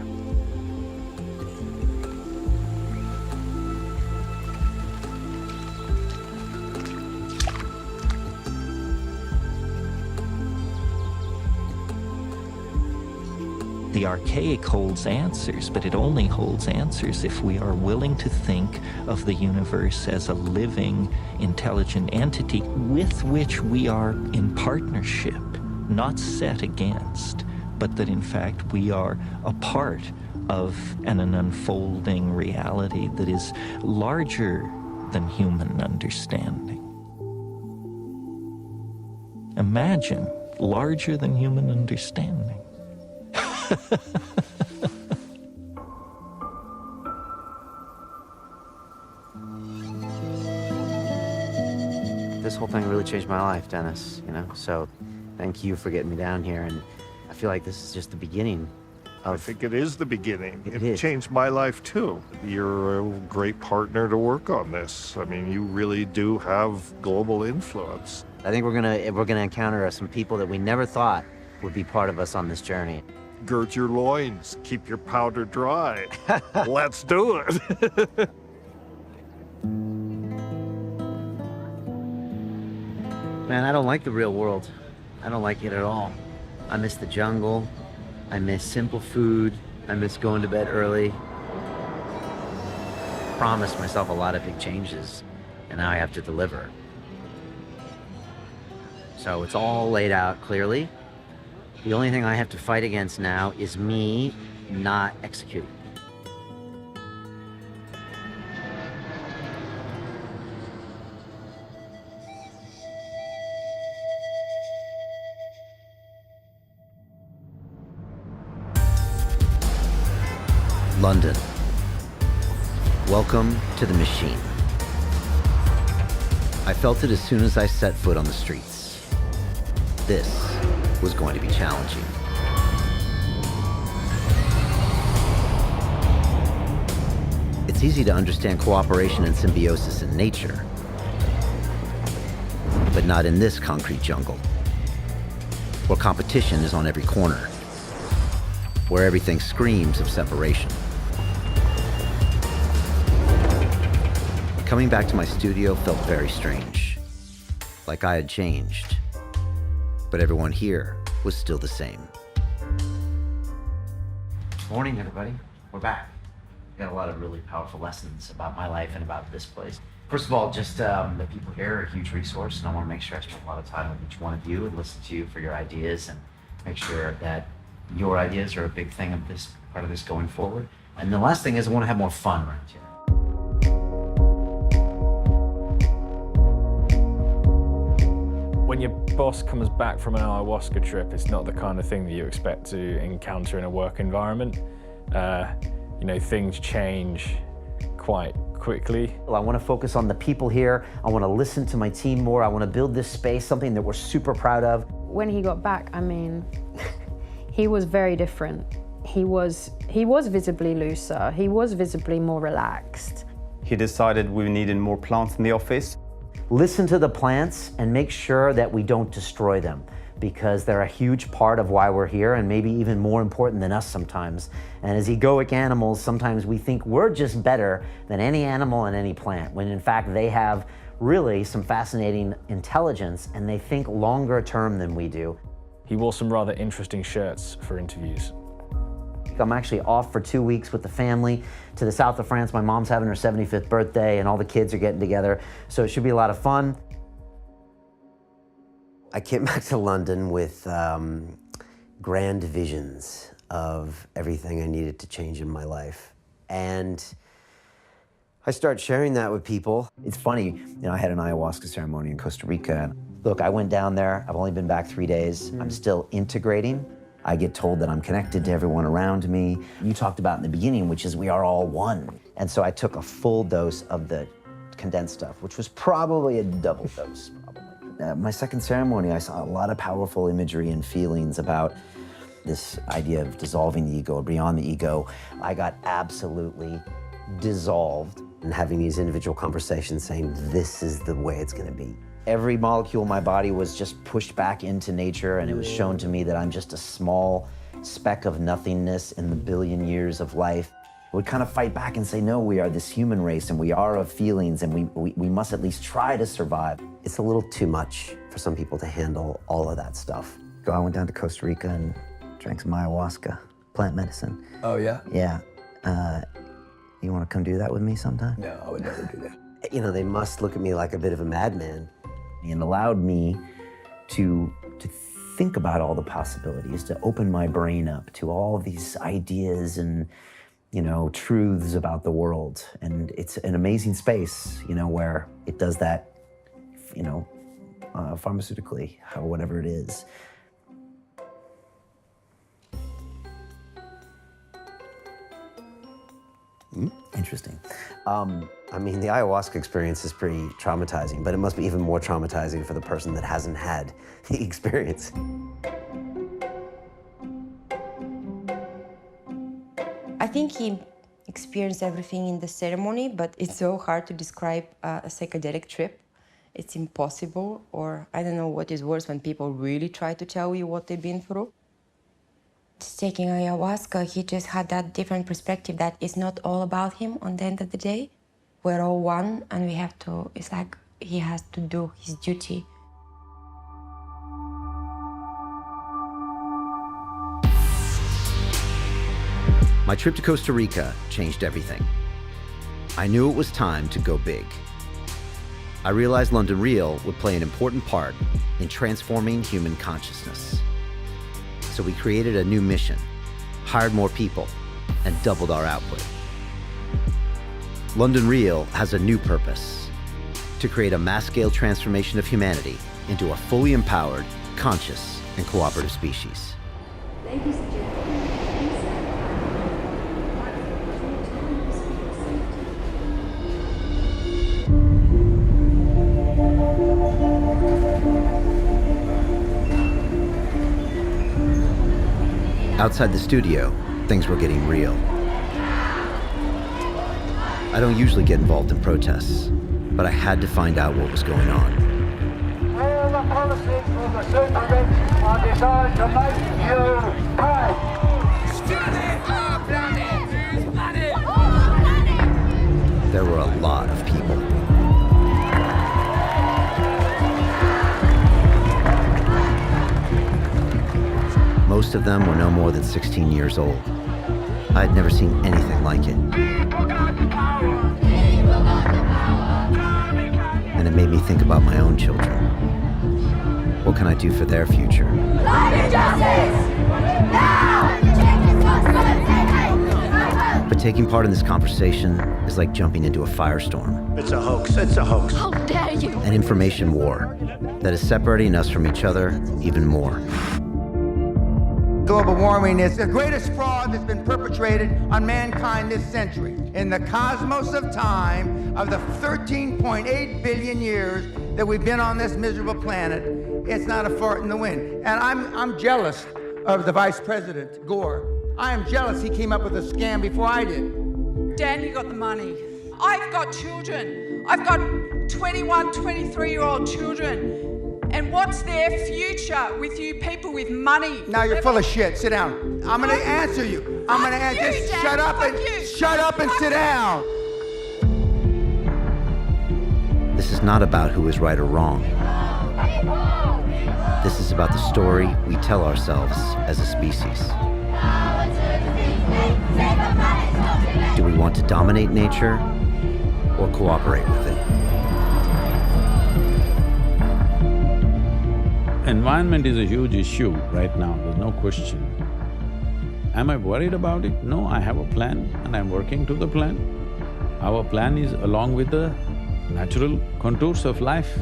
The archaic holds answers, but it only holds answers if we are willing to think of the universe as a living, intelligent entity with which we are in partnership, not set against, but that in fact we are a part of an unfolding reality that is larger than human understanding. Imagine larger than human understanding. This whole thing really changed my life, Dennis, you know, so thank you for getting me down here, and I feel like this is just the beginning of... I think it is the beginning. It It changed my life too. You're a great partner to work on this. I mean, you really do have global influence. I think we're gonna encounter some people that we never thought would be part of us on this journey. Gird your loins, keep your powder dry. Let's do it. Man, I don't like the real world. I don't like it at all. I miss the jungle. I miss simple food. I miss going to bed early. Promised myself a lot of big changes, and now I have to deliver. So it's all laid out clearly. The only thing I have to fight against now is me not executing. London. Welcome to the machine. I felt it as soon as I set foot on the streets. This was going to be challenging. It's easy to understand cooperation and symbiosis in nature, but not in this concrete jungle, where competition is on every corner, where everything screams of separation. Coming back to my studio felt very strange, like I had changed, but everyone here was still the same. Morning, everybody. We're back. Got a lot of really powerful lessons about my life and about this place. First of all, just the people here are a huge resource, and I want to make sure I spend a lot of time with each one of you and listen to you for your ideas and make sure that your ideas are a big thing of this part of this going forward. And the last thing is I want to have more fun around here. When your boss comes back from an ayahuasca trip, it's not the kind of thing that you expect to encounter in a work environment. You know, things change quite quickly. Well, I want to focus on the people here. I want to listen to my team more. I want to build this space, something that we're super proud of. When he got back, I mean, he was very different. He was visibly looser. He was visibly more relaxed. He decided we needed more plants in the office. Listen to the plants and make sure that we don't destroy them, because they're a huge part of why we're here and maybe even more important than us sometimes. And as egoic animals, sometimes we think we're just better than any animal and any plant, when in fact they have really some fascinating intelligence and they think longer term than we do. He wore some rather interesting shirts for interviews. I'm actually off for 2 weeks with the family to the south of France. My mom's having her 75th birthday and all the kids are getting together, so it should be a lot of fun. I came back to London with grand visions of everything I needed to change in my life. And I started sharing that with people. It's funny, I had an ayahuasca ceremony in Costa Rica. Look, I went down there, I've only been back 3 days. I'm still integrating. I get told that I'm connected to everyone around me. You talked about in the beginning, which is we are all one. And so I took a full dose of the condensed stuff, which was probably a double dose, my second ceremony, I saw a lot of powerful imagery and feelings about this idea of dissolving the ego or beyond the ego. I got absolutely dissolved and having these individual conversations saying, this is the way it's gonna be. Every molecule in my body was just pushed back into nature, and it was shown to me that I'm just a small speck of nothingness in the billion years of life. I would kind of fight back and say, no, we are this human race and we are of feelings, and we must at least try to survive. It's a little too much for some people to handle all of that stuff. I went down to Costa Rica and drank some ayahuasca, plant medicine. Oh, yeah? Yeah. You want to come do that with me sometime? No, I would never do that. They must look at me like a bit of a madman. And allowed me to think about all the possibilities, to open my brain up to all of these ideas and, truths about the world. And it's an amazing space, where it does that, pharmaceutically, or whatever it is. Interesting. The ayahuasca experience is pretty traumatizing, but it must be even more traumatizing for the person that hasn't had the experience. I think he experienced everything in the ceremony, but it's so hard to describe a psychedelic trip. It's impossible, or I don't know what is worse when people really try to tell you what they've been through. Just taking ayahuasca, he just had that different perspective that it's not all about him on the end of the day. We're all one, and we have to, it's like he has to do his duty. My trip to Costa Rica changed everything. I knew it was time to go big. I realized London Real would play an important part in transforming human consciousness. So we created a new mission, hired more people, and doubled our output. London Real has a new purpose: to create a mass-scale transformation of humanity into a fully empowered, conscious, and cooperative species. Ladies and gentlemen, Outside the studio, things were getting real. I don't usually get involved in protests, but I had to find out what was going on. All the policies of the supervision are designed to make you pay. There were a lot of people. Most of them were no more than 16 years old. I had never seen anything like it. And it made me think about my own children. What can I do for their future? But taking part in this conversation is like jumping into a firestorm. It's a hoax. It's a hoax. How dare you? An information war that is separating us from each other even more. Global warming is the greatest fraud that's been perpetrated on mankind this century. In the cosmos of time, of the 13.8 billion years that we've been on this miserable planet, it's not a fart in the wind. And I'm jealous of the Vice President, Gore. I am jealous he came up with a scam before I did. Dan, you got the money. I've got children. I've got 21, 23-year-old children. And what's their future with you people with money? Now you're full of shit. Sit down. I'm gonna answer you. I'm gonna answer you. Shut up and sit down. This is not about who is right or wrong. This is about the story we tell ourselves as a species. Do we want to dominate nature or cooperate with it? Environment is a huge issue right now, there's no question. Am I worried about it? No, I have a plan and I'm working to the plan. Our plan is along with the natural contours of life.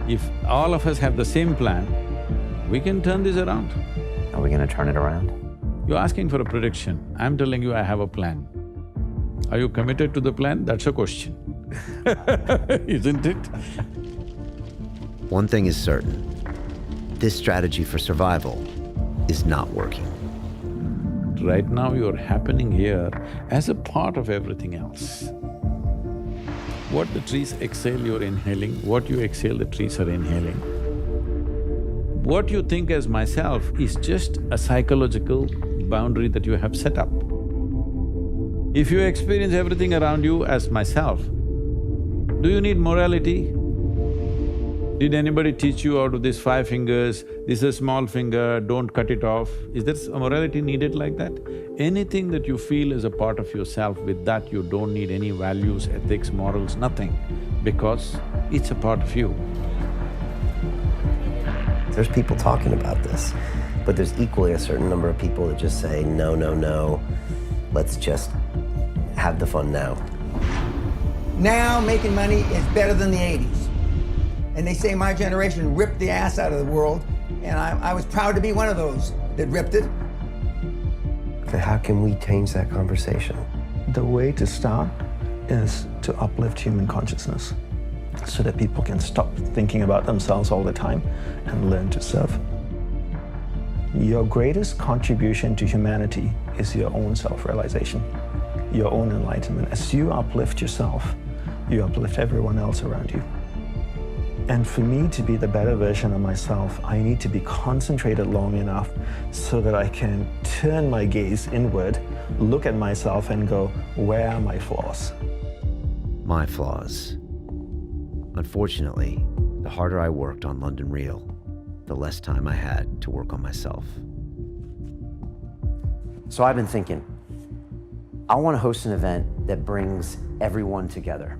If all of us have the same plan, we can turn this around. Are we gonna turn it around? You're asking for a prediction. I'm telling you I have a plan. Are you committed to the plan? That's a question, isn't it? One thing is certain, this strategy for survival is not working. Right now you're happening here as a part of everything else. What the trees exhale, you're inhaling. What you exhale, the trees are inhaling. What you think as myself is just a psychological boundary that you have set up. If you experience everything around you as myself, do you need morality? Did anybody teach you out of these 5 fingers, this is a small finger, don't cut it off? Is there a morality needed like that? Anything that you feel is a part of yourself, with that you don't need any values, ethics, morals, nothing, because it's a part of you. There's people talking about this, but there's equally a certain number of people that just say, no, no, no, let's just have the fun now. Now making money is better than the 80s. And they say my generation ripped the ass out of the world, and I was proud to be one of those that ripped it. So how can we change that conversation? The way to start is to uplift human consciousness so that people can stop thinking about themselves all the time and learn to serve. Your greatest contribution to humanity is your own self-realization, your own enlightenment. As you uplift yourself, you uplift everyone else around you. And for me to be the better version of myself, I need to be concentrated long enough so that I can turn my gaze inward, look at myself and go, where are my flaws? My flaws. Unfortunately, the harder I worked on London Real, the less time I had to work on myself. So I've been thinking, I want to host an event that brings everyone together.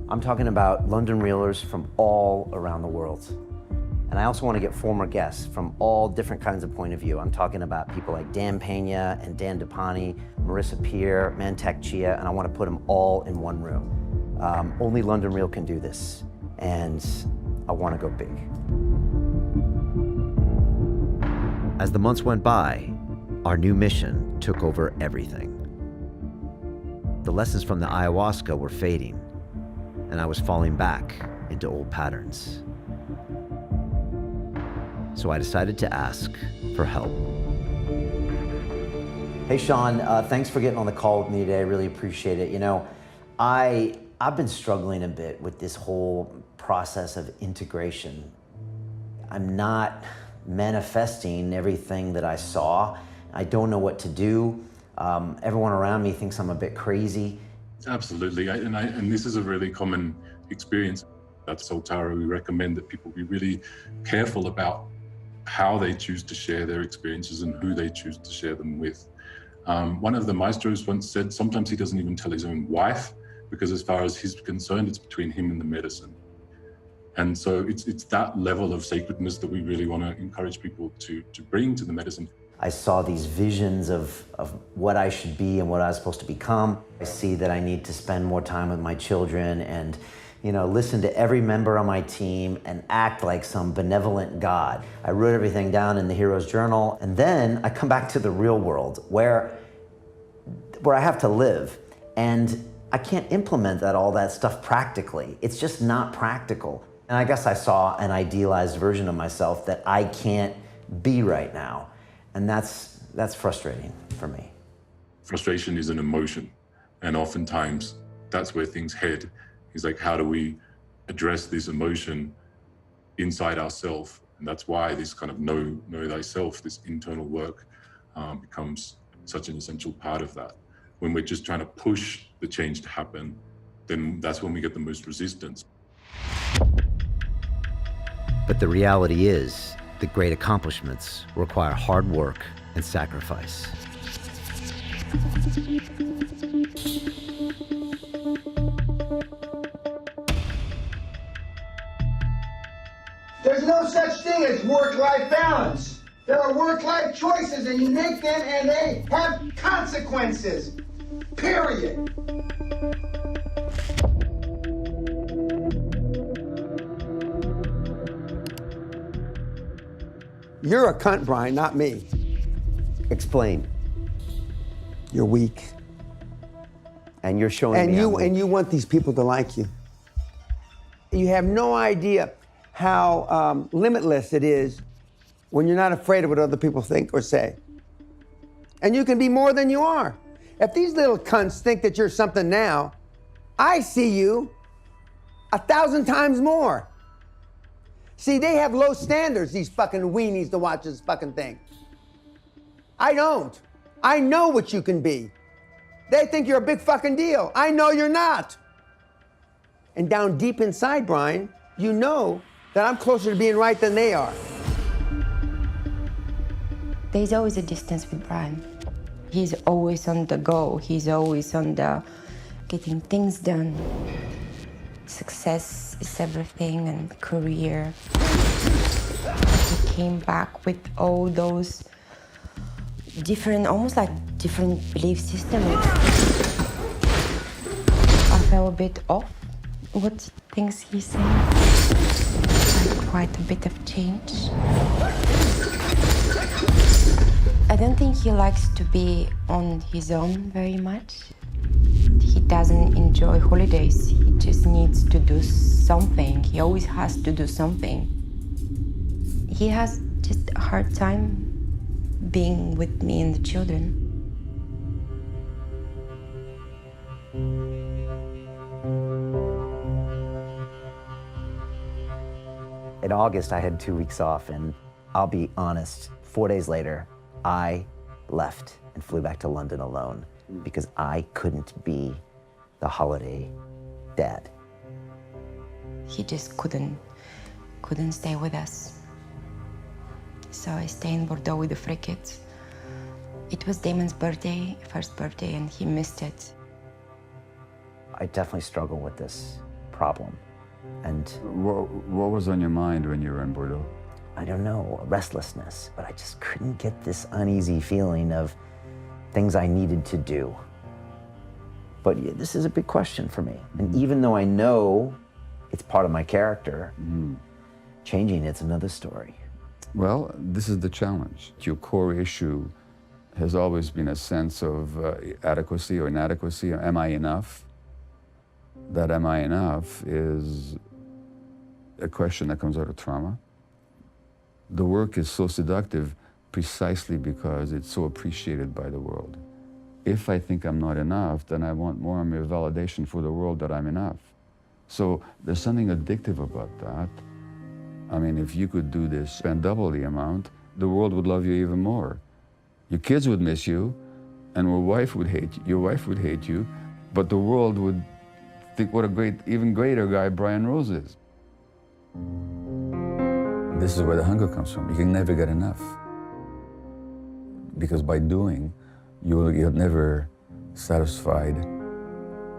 I'm talking about London Reelers from all around the world. And I also want to get former guests from all different kinds of point of view. I'm talking about people like Dan Pena and Dan DePani, Marissa Peer, Mantak Chia, and I want to put them all in one room. Only London Reel can do this, and I want to go big. As the months went by, our new mission took over everything. The lessons from the ayahuasca were fading, and I was falling back into old patterns. So I decided to ask for help. Hey Sean, thanks for getting on the call with me today. I really appreciate it. You know, I've been struggling a bit with this whole process of integration. I'm not manifesting everything that I saw. I don't know what to do. Everyone around me thinks I'm a bit crazy. Absolutely, and this is a really common experience. At Soltara, we recommend that people be really careful about how they choose to share their experiences and who they choose to share them with. One of the maestros once said sometimes he doesn't even tell his own wife, because as far as he's concerned, it's between him and the medicine. And so it's that level of sacredness that we really want to encourage people to bring to the medicine. I saw these visions of what I should be and what I was supposed to become. I see that I need to spend more time with my children and, you know, listen to every member on my team and act like some benevolent God. I wrote everything down in the hero's journal, and then I come back to the real world where I have to live, and I can't implement all that stuff practically. It's just not practical. And I guess I saw an idealized version of myself that I can't be right now. And that's frustrating for me. Frustration is an emotion, and oftentimes that's where things head. Is like, how do we address this emotion inside ourselves? And that's why this kind of know thyself, this internal work, becomes such an essential part of that. When we're just trying to push the change to happen, then that's when we get the most resistance. But the reality is, the great accomplishments require hard work and sacrifice. There's no such thing as work-life balance. There are work-life choices, and you make them, and they have consequences. Period. You're a cunt, Brian, not me. Explain. You're weak. And you're showing me And you want these people to like you. You have no idea how limitless it is when you're not afraid of what other people think or say. And you can be more than you are. If these little cunts think that you're something now, I see you 1,000 times more. See, they have low standards, these fucking weenies to watch this fucking thing. I don't. I know what you can be. They think you're a big fucking deal. I know you're not. And down deep inside, Brian, you know that I'm closer to being right than they are. There's always a distance with Brian. He's always on the go. He's always on the getting things done. Success is everything, and career. He came back with all those different, almost like different belief systems. I felt a bit off what things he said. Like quite a bit of change. I don't think he likes to be on his own very much. He doesn't enjoy holidays. He just needs to do something. He always has to do something. He has just a hard time being with me and the children. In August, I had 2 weeks off, and I'll be honest, 4 days later, I left and flew back to London alone because I couldn't be the holiday dad. He just couldn't stay with us. So I stayed in Bordeaux with the three kids. It was Damon's birthday, first birthday, and he missed it. I definitely struggle with this problem. And what was on your mind when you were in Bordeaux? I don't know, restlessness, but I just couldn't get this uneasy feeling of things I needed to do. But yeah, this is a big question for me. And even though I know it's part of my character, changing it's another story. Well, this is the challenge. Your core issue has always been a sense of adequacy or inadequacy. Am I enough? That am I enough is a question that comes out of trauma. The work is so seductive precisely because it's so appreciated by the world. If I think I'm not enough, then I want more and more validation for the world that I'm enough. So there's something addictive about that. I mean, if you could do this, spend double the amount, the world would love you even more. Your kids would miss you, and your wife would hate you, but the world would think what a great, even greater guy Brian Rose is. This is where the hunger comes from. You can never get enough. Because by doing, you're never satisfied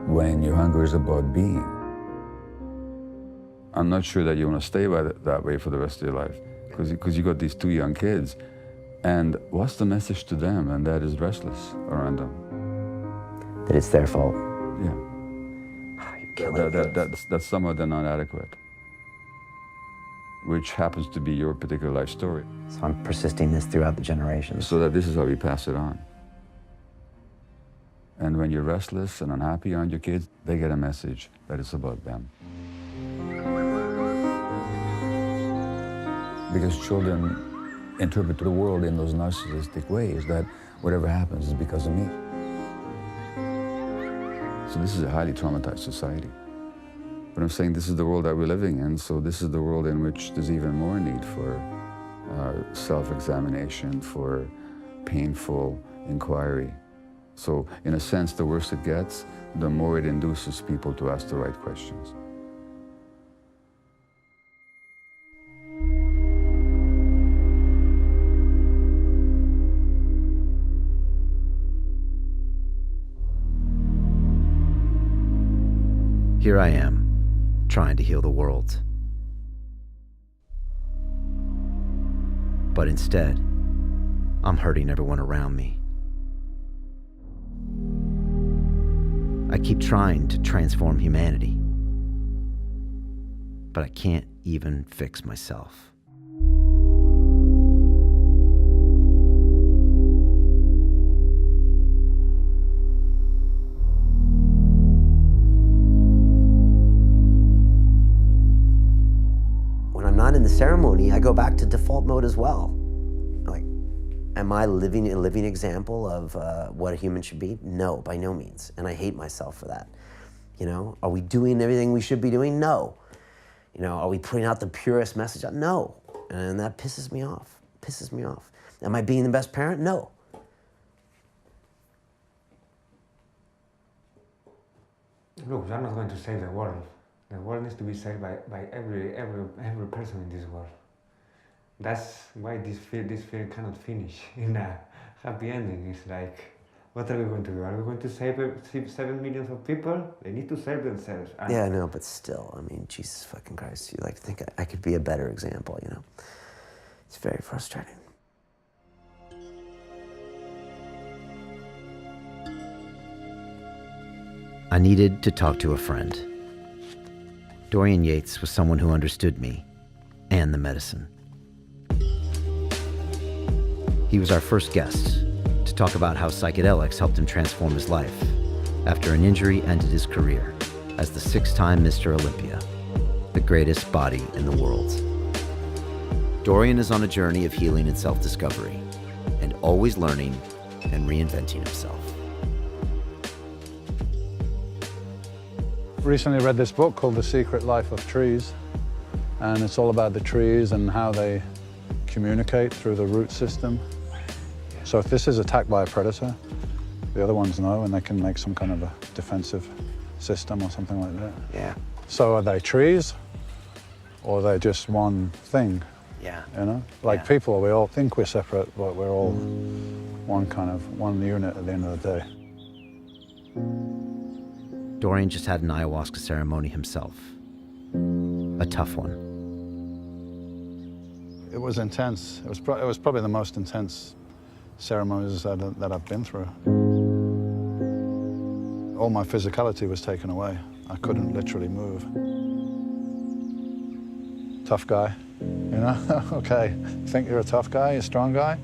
when your hunger is about being. I'm not sure that you want to stay that way for the rest of your life, because you got these 2 young kids, and what's the message to them? And that is restless around them. That it's their fault. Yeah. That's somehow they're not adequate, which happens to be your particular life story. So I'm persisting this throughout the generations. So that this is how we pass it on. And when you're restless and unhappy around your kids, they get a message that it's about them. Because children interpret the world in those narcissistic ways, that whatever happens is because of me. So this is a highly traumatized society. But I'm saying this is the world that we're living in, so this is the world in which there's even more need for self-examination, for painful inquiry. So in a sense, the worse it gets, the more it induces people to ask the right questions. Here I am, trying to heal the world. But instead, I'm hurting everyone around me. I keep trying to transform humanity, but I can't even fix myself. When I'm not in the ceremony, I go back to default mode as well. Like, am I living a living example of what a human should be? No, by no means. And I hate myself for that. You know, are we doing everything we should be doing? No. You know, are we putting out the purest message? No. And that pisses me off. Pisses me off. Am I being the best parent? No. Look, we are not going to save the world. The world needs to be saved by every person in this world. That's why this film cannot finish in a happy ending. It's like, what are we going to do? Are we going to save 7 million of people? They need to save themselves. Yeah, I know, but still, I mean, Jesus fucking Christ, you like think I could be a better example, you know? It's very frustrating. I needed to talk to a friend. Dorian Yates was someone who understood me and the medicine. He was our first guest to talk about how psychedelics helped him transform his life after an injury ended his career as the 6-time Mr. Olympia, the greatest body in the world. Dorian is on a journey of healing and self-discovery, and always learning and reinventing himself. Recently read this book called The Secret Life of Trees, and it's all about the trees and how they communicate through the root system. So if this is attacked by a predator, the other ones know, and they can make some kind of a defensive system or something like that. Yeah. So are they trees, or are they just one thing? Yeah. You know, like people, we all think we're separate, but we're all one unit at the end of the day. Dorian just had an ayahuasca ceremony himself. A tough one. It was intense. It was probably the most intense ceremonies that I've been through. All my physicality was taken away. I couldn't literally move. Tough guy, you know? Okay, think you're a tough guy, a strong guy?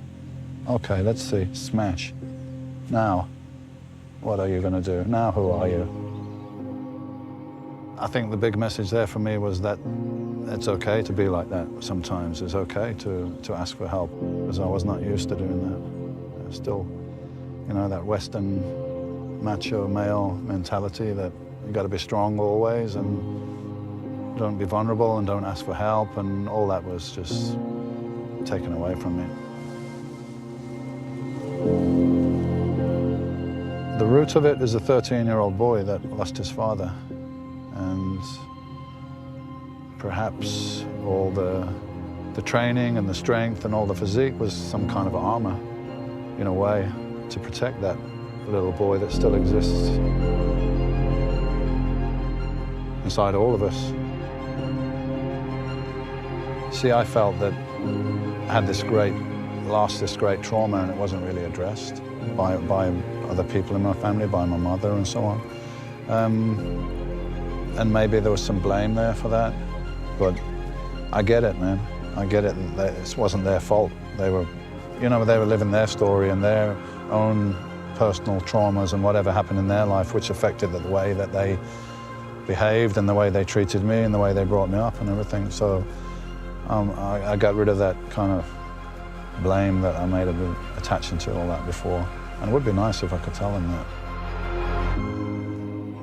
Okay, let's see, smash. Now, what are you gonna do? Now, who are you? I think the big message there for me was that it's okay to be like that sometimes. It's okay to ask for help, because I was not used to doing that. Still, you know, that Western macho male mentality that you got to be strong always and don't be vulnerable and don't ask for help, and all that was just taken away from me. The root of it is a 13-year-old boy that lost his father. And perhaps all the training and the strength and all the physique was some kind of armor, in a way, to protect that little boy that still exists inside all of us. See, I felt that I had lost this great trauma, and it wasn't really addressed by other people in my family, by my mother and so on. And maybe there was some blame there for that, but I get it, man. I get it. It wasn't their fault. They were living their story and their own personal traumas and whatever happened in their life, which affected the way that they behaved and the way they treated me and the way they brought me up and everything. So I got rid of that kind of blame that I may have been attaching to all that before. And it would be nice if I could tell them that.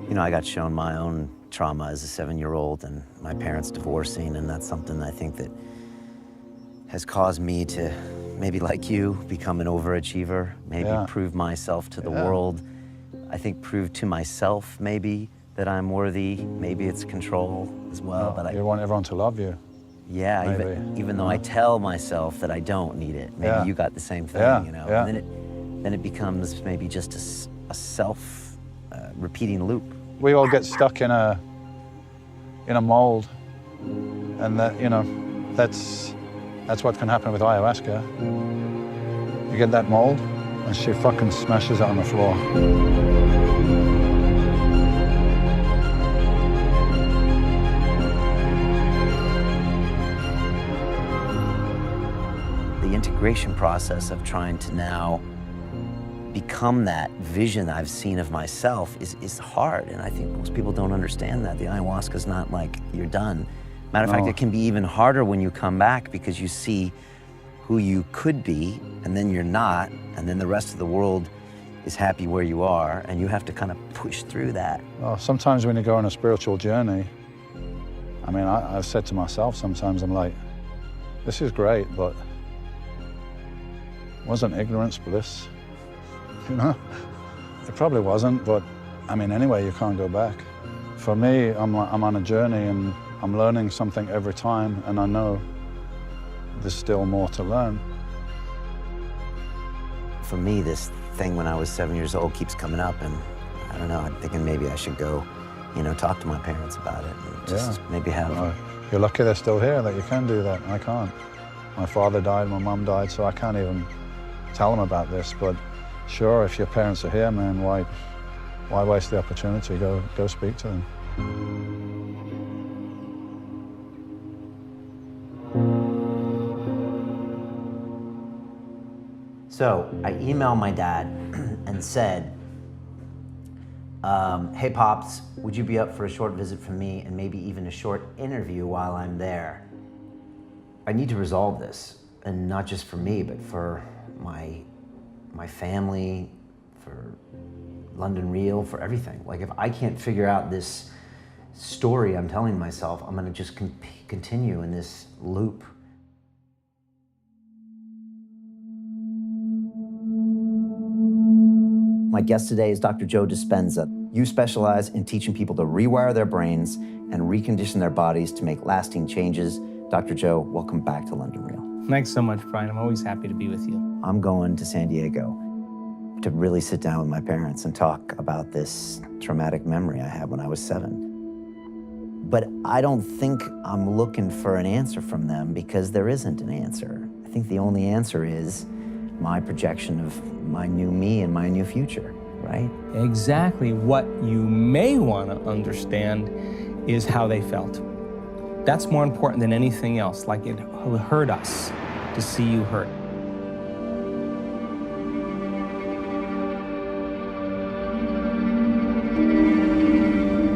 You know, I got shown my own trauma as a 7-year-old and my parents divorcing, and that's something I think that has caused me to, maybe like you, become an overachiever, maybe prove myself to the world. I think prove to myself, maybe, that I'm worthy. Maybe it's control as well. But you want everyone to love you. Yeah, even though I tell myself that I don't need it. Maybe you got the same thing, you know. And then it becomes maybe just a self-repeating loop. We all get stuck in a mold, and that, you know, that's what can happen with ayahuasca. You get that mold, and she fucking smashes it on the floor. The integration process of trying to now become that vision I've seen of myself is hard, and I think most people don't understand that. The ayahuasca is not like you're done. Matter of fact, it can be even harder when you come back because you see who you could be, and then you're not, and then the rest of the world is happy where you are, and you have to kind of push through that. Well, sometimes when you go on a spiritual journey, I mean, I've said to myself sometimes, I'm like, this is great, but wasn't ignorance bliss? You know? It probably wasn't, but I mean, anyway, you can't go back. For me, I'm on a journey and I'm learning something every time, and I know there's still more to learn. For me, this thing when I was 7 years old keeps coming up, and I don't know, I'm thinking maybe I should go, you know, talk to my parents about it and just maybe have... You're lucky they're still here, that you can do that. I can't. My father died, my mum died, so I can't even tell them about this, but sure, if your parents are here, man, why waste the opportunity? Go speak to them. So I emailed my dad and said, hey Pops, would you be up for a short visit from me and maybe even a short interview while I'm there? I need to resolve this, and not just for me, but for my family, for London Real, for everything. Like, if I can't figure out this story I'm telling myself, I'm gonna just continue in this loop. My guest today is Dr. Joe Dispenza. You specialize in teaching people to rewire their brains and recondition their bodies to make lasting changes. Dr. Joe, welcome back to London Real. Thanks so much, Brian. I'm always happy to be with you. I'm going to San Diego to really sit down with my parents and talk about this traumatic memory I had when I was 7. But I don't think I'm looking for an answer from them, because there isn't an answer. I think the only answer is my projection of my new me and my new future, right? Exactly. What you may want to understand is how they felt. That's more important than anything else. Like, it hurt us to see you hurt.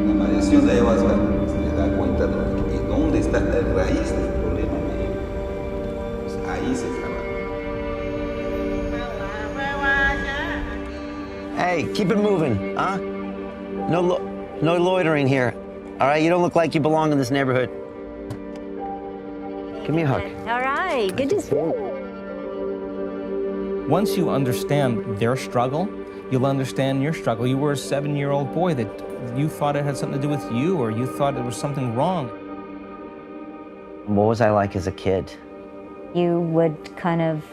La variación de ayahuasca se da cuenta de dónde está la raíz del problema. Pues ahí se trabaja. Hey, keep it moving, huh? No loitering here. All right, you don't look like you belong in this neighborhood. Give me a hug. All right, good to see you. Once you understand their struggle, you'll understand your struggle. You were a 7-year-old boy that you thought it had something to do with you, or you thought it was something wrong. What was I like as a kid? You would kind of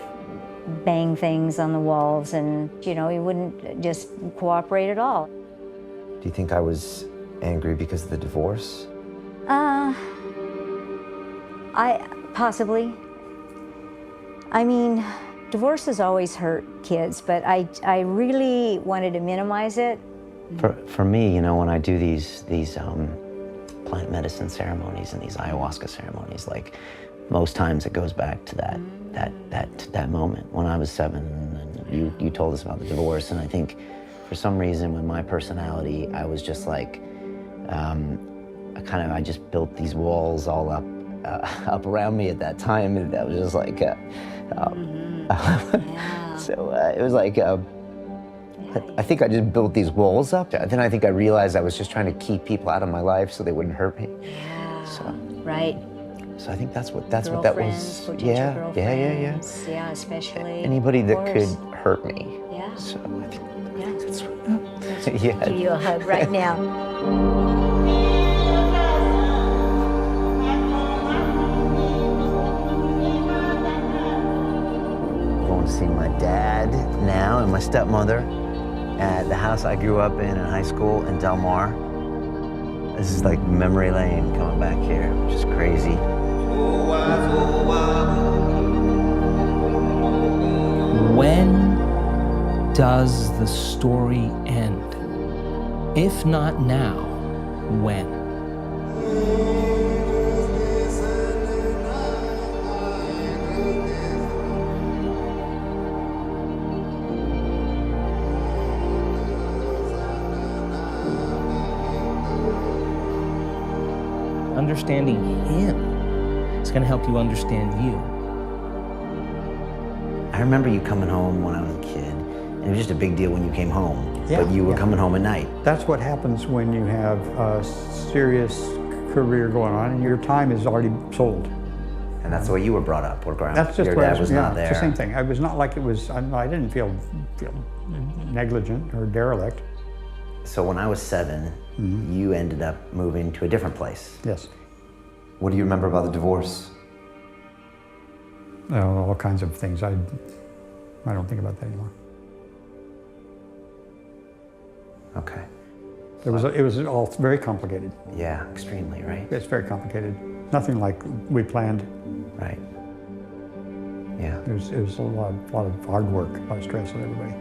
bang things on the walls, and, you know, you wouldn't just cooperate at all. Do you think I was angry because of the divorce? Possibly. I mean, divorces always hurt kids, but I really wanted to minimize it. For me, you know, when I do these plant medicine ceremonies and these ayahuasca ceremonies, like, most times it goes back to that moment when I was 7, and you told us about the divorce, and I think for some reason with my personality, I was just like, I just built these walls all up around me at that time, and that was just like, so it was like, I think I just built these walls up. Then I think I realized I was just trying to keep people out of my life so they wouldn't hurt me. Yeah. So, right. So I think that's what that was. Yeah. Yeah, especially anybody that could hurt me. Yeah. So I think that's what. Yeah. Give you a hug right now. Going to see my dad now and my stepmother at the house I grew up in high school in Del Mar. This is like memory lane coming back here, which is crazy. When does the story end? If not now, when? Understanding him is going to help you understand you. I remember you coming home when I was a kid, and it was just a big deal when you came home, but you were coming home at night. That's what happens when you have a serious career going on and your time is already sold. And that's the way you were brought up, or That's just your what dad was not It's there. the same thing. It was not like it was, I didn't feel negligent or derelict. So when I was 7, you ended up moving to a different place. Yes. What do you remember about the divorce? All kinds of things. I don't think about that anymore. Okay. It was all very complicated. Yeah, extremely, right? It's very complicated. Nothing like we planned. Right. Yeah. It was a lot of hard work, a lot of stress on everybody.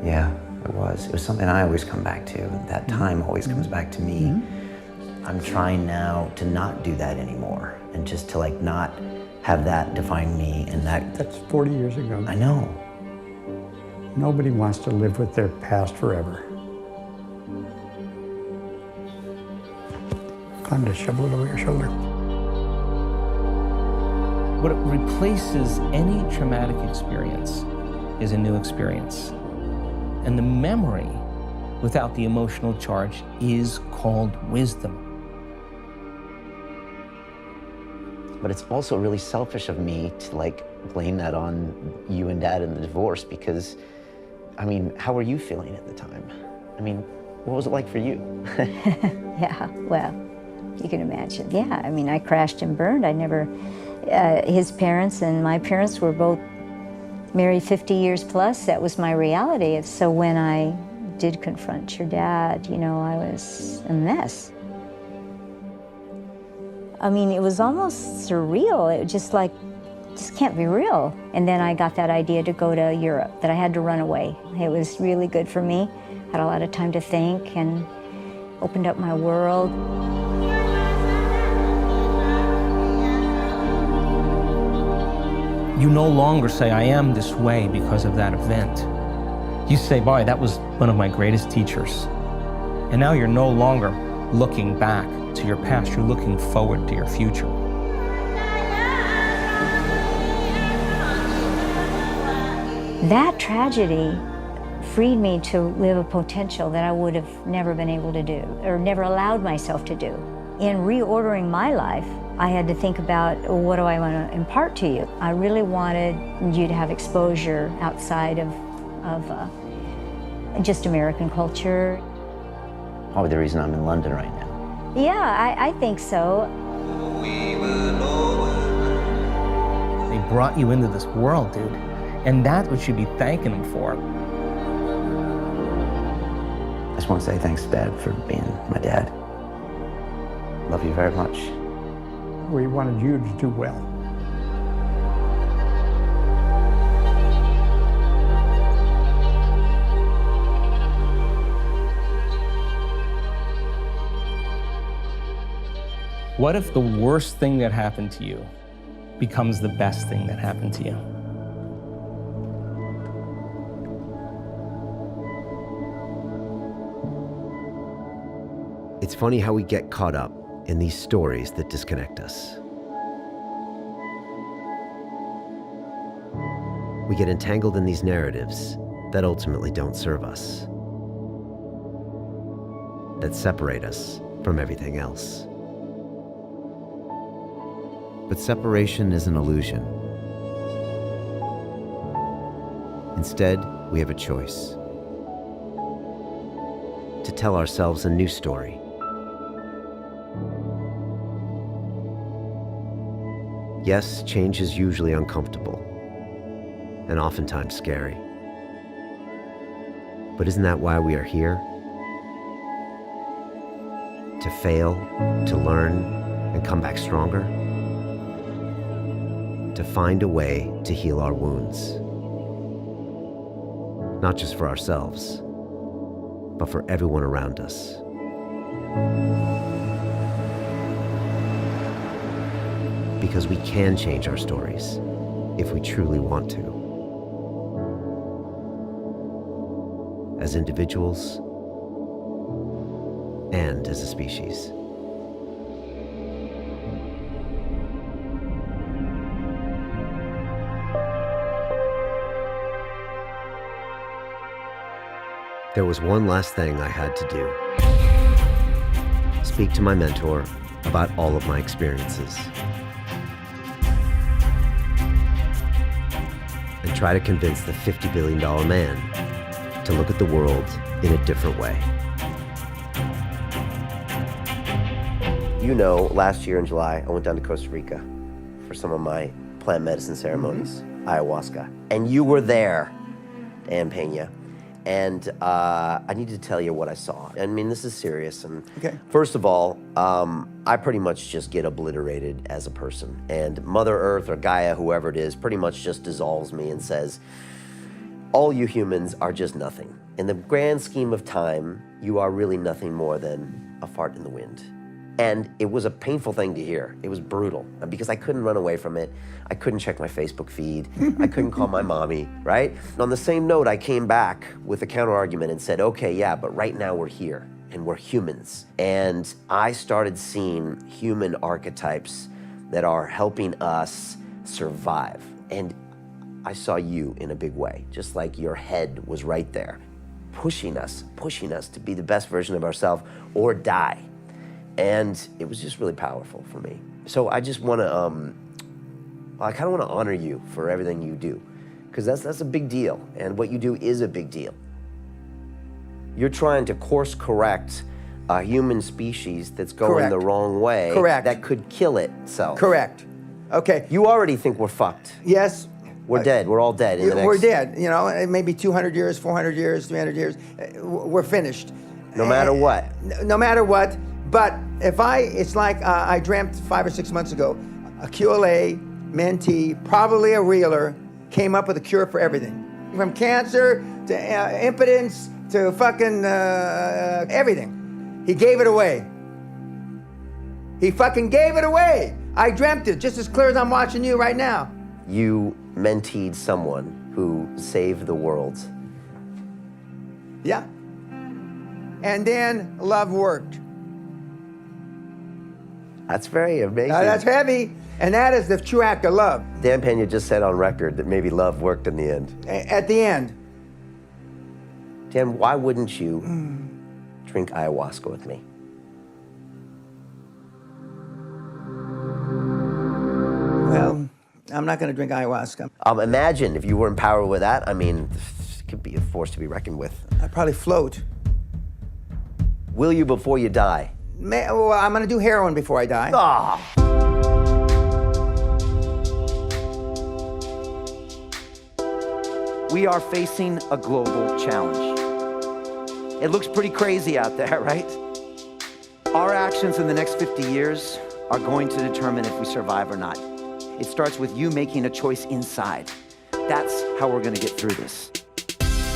Yeah, it was. It was something I always come back to. That time always comes back to me. I'm trying now to not do that anymore, and just to like not have that define me. And that's 40 years ago. I know. Nobody wants to live with their past forever. Time to shovel it over your shoulder. What replaces any traumatic experience is a new experience. And the memory without the emotional charge is called wisdom. But it's also really selfish of me to like blame that on you and Dad in the divorce, because, I mean, how were you feeling at the time? I mean, what was it like for you? Yeah, well, you can imagine. Yeah, I mean, I crashed and burned. I never, his parents and my parents were both married 50 years plus. That was my reality. So when I did confront your dad, you know, I was a mess. I mean, it was almost surreal. It was just like, just can't be real. And then I got that idea to go to Europe, that I had to run away. It was really good for me. Had a lot of time to think and opened up my world. You no longer say, I am this way because of that event. You say, boy, that was one of my greatest teachers. And now you're no longer looking back to your past, you're looking forward to your future. That tragedy freed me to live a potential that I would have never been able to do, or never allowed myself to do. In reordering my life, I had to think about, what do I want to impart to you? I really wanted you to have exposure outside of just American culture. Probably the reason I'm in London right now. Yeah, I think so. They brought you into this world, dude. And that's what you'd be thanking them for. I just want to say thanks, Dad, for being my dad. Love you very much. We wanted you to do well. What if the worst thing that happened to you becomes the best thing that happened to you? It's funny how we get caught up in these stories that disconnect us. We get entangled in these narratives that ultimately don't serve us, that separate us from everything else. But separation is an illusion. Instead, we have a choice to tell ourselves a new story. Yes, change is usually uncomfortable and oftentimes scary. But isn't that why we are here? To fail, to learn, and come back stronger? To find a way to heal our wounds. not just for ourselves, but for everyone around us. Because we can change our stories if we truly want to. As individuals and as a species. There was one last thing I had to do. Speak to my mentor about all of my experiences. And try to convince the $50 billion man to look at the world in a different way. You know, last year in July, I went down to Costa Rica for some of my plant medicine ceremonies, ayahuasca. And you were there, Dan Pena. And I need to tell you what I saw. I mean, this is serious. And first of all, I pretty much just get obliterated as a person. And Mother Earth or Gaia, whoever it is, pretty much just dissolves me and says, all you humans are just nothing. In the grand scheme of time, you are really nothing more than a fart in the wind. And it was a painful thing to hear. It was brutal because I couldn't run away from it. I couldn't check my Facebook feed. I couldn't call my mommy, right? And on the same note, I came back with a counter argument and said, okay, yeah, but right now we're here and we're humans. And I started seeing human archetypes that are helping us survive. And I saw you in a big way, just like your head was right there, pushing us to be the best version of ourselves or die. And it was just really powerful for me. So I just want to, I kind of want to honor you for everything you do, because that's a big deal, and what you do is a big deal. You're trying to course correct a human species that's going the wrong way. Correct. That could kill itself. Correct. Okay. You already think we're fucked. Yes. We're dead. We're all dead. In the next... We're dead. You know, maybe 200 years, 400 years, 300 years. We're finished. No matter what. No matter what. But if it's like I dreamt 5 or 6 months ago, a QLA mentee, probably a reeler, came up with a cure for everything. From cancer to impotence to fucking everything. He gave it away. He fucking gave it away. I dreamt it just as clear as I'm watching you right now. You menteed someone who saved the world. Yeah. And then love worked. That's very amazing. That's heavy, and that is the true act of love. Dan Pena just said on record that maybe love worked in the end. At the end. Dan, why wouldn't you drink ayahuasca with me? Well, I'm not going to drink ayahuasca. Imagine if you were empowered with that. I mean, it could be a force to be reckoned with. I'd probably float. Will you before you die? Well, I'm going to do heroin before I die. Ah. We are facing a global challenge. It looks pretty crazy out there, right? Our actions in the next 50 years are going to determine if we survive or not. It starts with you making a choice inside. That's how we're going to get through this.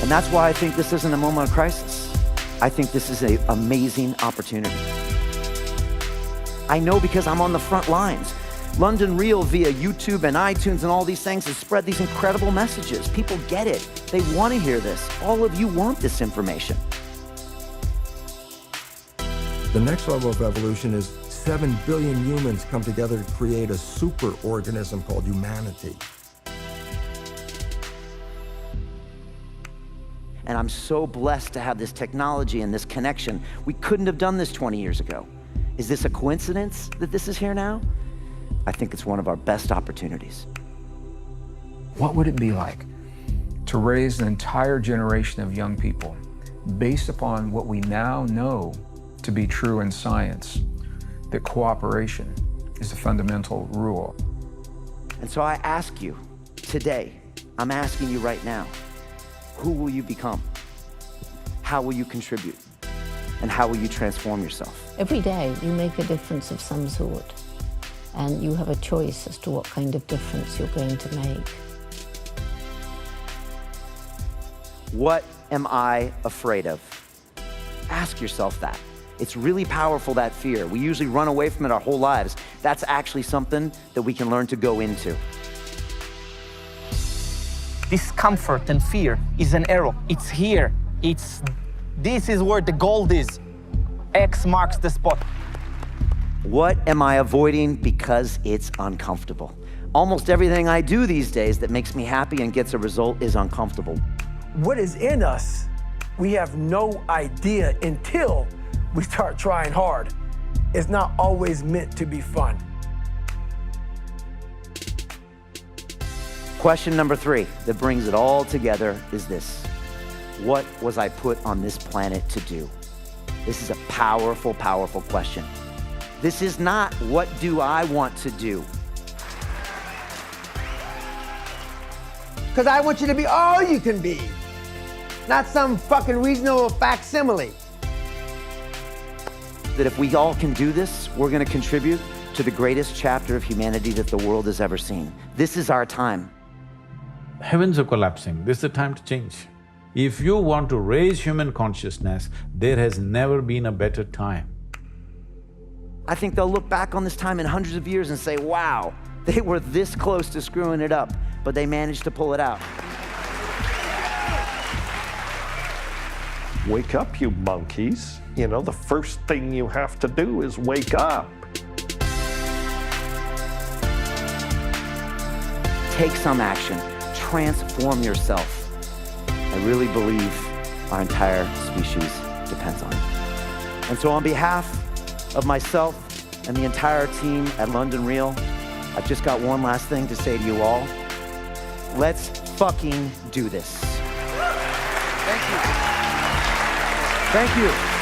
And that's why I think this isn't a moment of crisis. I think this is an amazing opportunity. I know because I'm on the front lines. London Real via YouTube and iTunes and all these things has spread these incredible messages. People get it. They want to hear this. All of you want this information. The next level of evolution is 7 billion humans come together to create a super organism called humanity. And I'm so blessed to have this technology and this connection. We couldn't have done this 20 years ago. Is this a coincidence that this is here now? I think it's one of our best opportunities. What would it be like to raise an entire generation of young people based upon what we now know to be true in science, that cooperation is a fundamental rule? And so I ask you today, I'm asking you right now, who will you become? How will you contribute? And how will you transform yourself? Every day you make a difference of some sort, and you have a choice as to what kind of difference you're going to make. What am I afraid of? Ask yourself that. It's really powerful, that fear. We usually run away from it our whole lives. That's actually something that we can learn to go into. Discomfort and fear is an arrow. It's here. This is where the gold is. X marks the spot. What am I avoiding because it's uncomfortable? Almost everything I do these days that makes me happy and gets a result is uncomfortable. What is in us, we have no idea until we start trying hard. It's not always meant to be fun. Question number 3 that brings it all together is this. What was I put on this planet to do? This is a powerful, powerful question. This is not what do I want to do? Because I want you to be all you can be, not some fucking reasonable facsimile. That if we all can do this, we're gonna contribute to the greatest chapter of humanity that the world has ever seen. This is our time. Heavens are collapsing, this is the time to change. If you want to raise human consciousness, there has never been a better time. I think they'll look back on this time in hundreds of years and say, wow, they were this close to screwing it up, but they managed to pull it out. Wake up, you monkeys. You know, the first thing you have to do is wake up. Take some action, transform yourself. I really believe our entire species depends on it. And so on behalf of myself and the entire team at London Real, I've just got one last thing to say to you all. Let's fucking do this. Thank you. Thank you.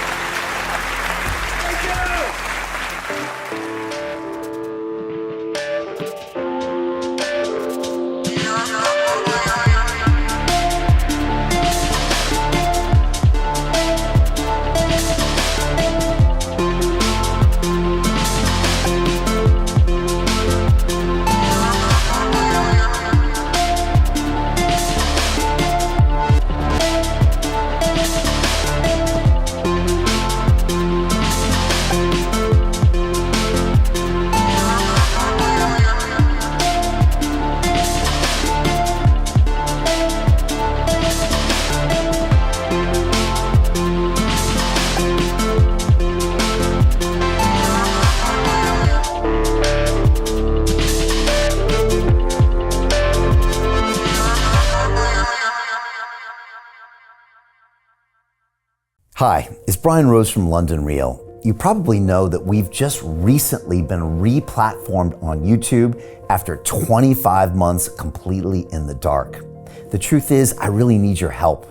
Hi, it's Brian Rose from London Real. You probably know that we've just recently been re-platformed on YouTube after 25 months completely in the dark. The truth is, I really need your help.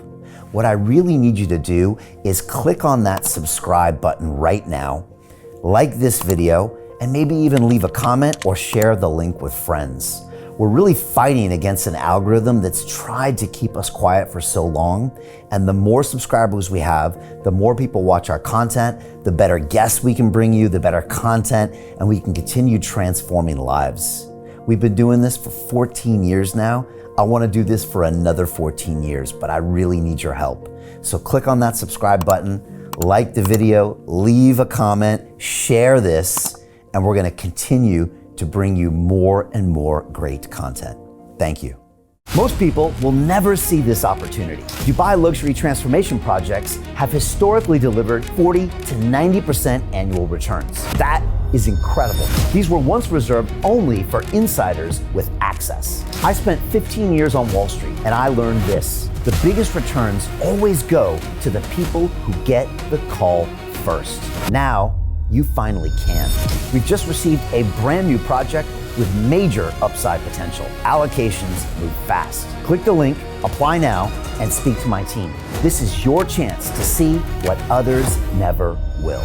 What I really need you to do is click on that subscribe button right now, like this video, and maybe even leave a comment or share the link with friends. We're really fighting against an algorithm that's tried to keep us quiet for so long, and the more subscribers we have, the more people watch our content, the better guests we can bring you, the better content, and we can continue transforming lives. We've been doing this for 14 years now. I want to do this for another 14 years, but I really need your help. So click on that subscribe button, like the video, leave a comment, share this, and we're going to continue to bring you more and more great content. Thank you. Most people will never see this opportunity. Dubai luxury transformation projects have historically delivered 40 to 90% annual returns. That is incredible. These were once reserved only for insiders with access. I spent 15 years on Wall Street and I learned this. The biggest returns always go to the people who get the call first. Now, you finally can. We've just received a brand new project with major upside potential. Allocations move fast. Click the link, apply now, and speak to my team. This is your chance to see what others never will.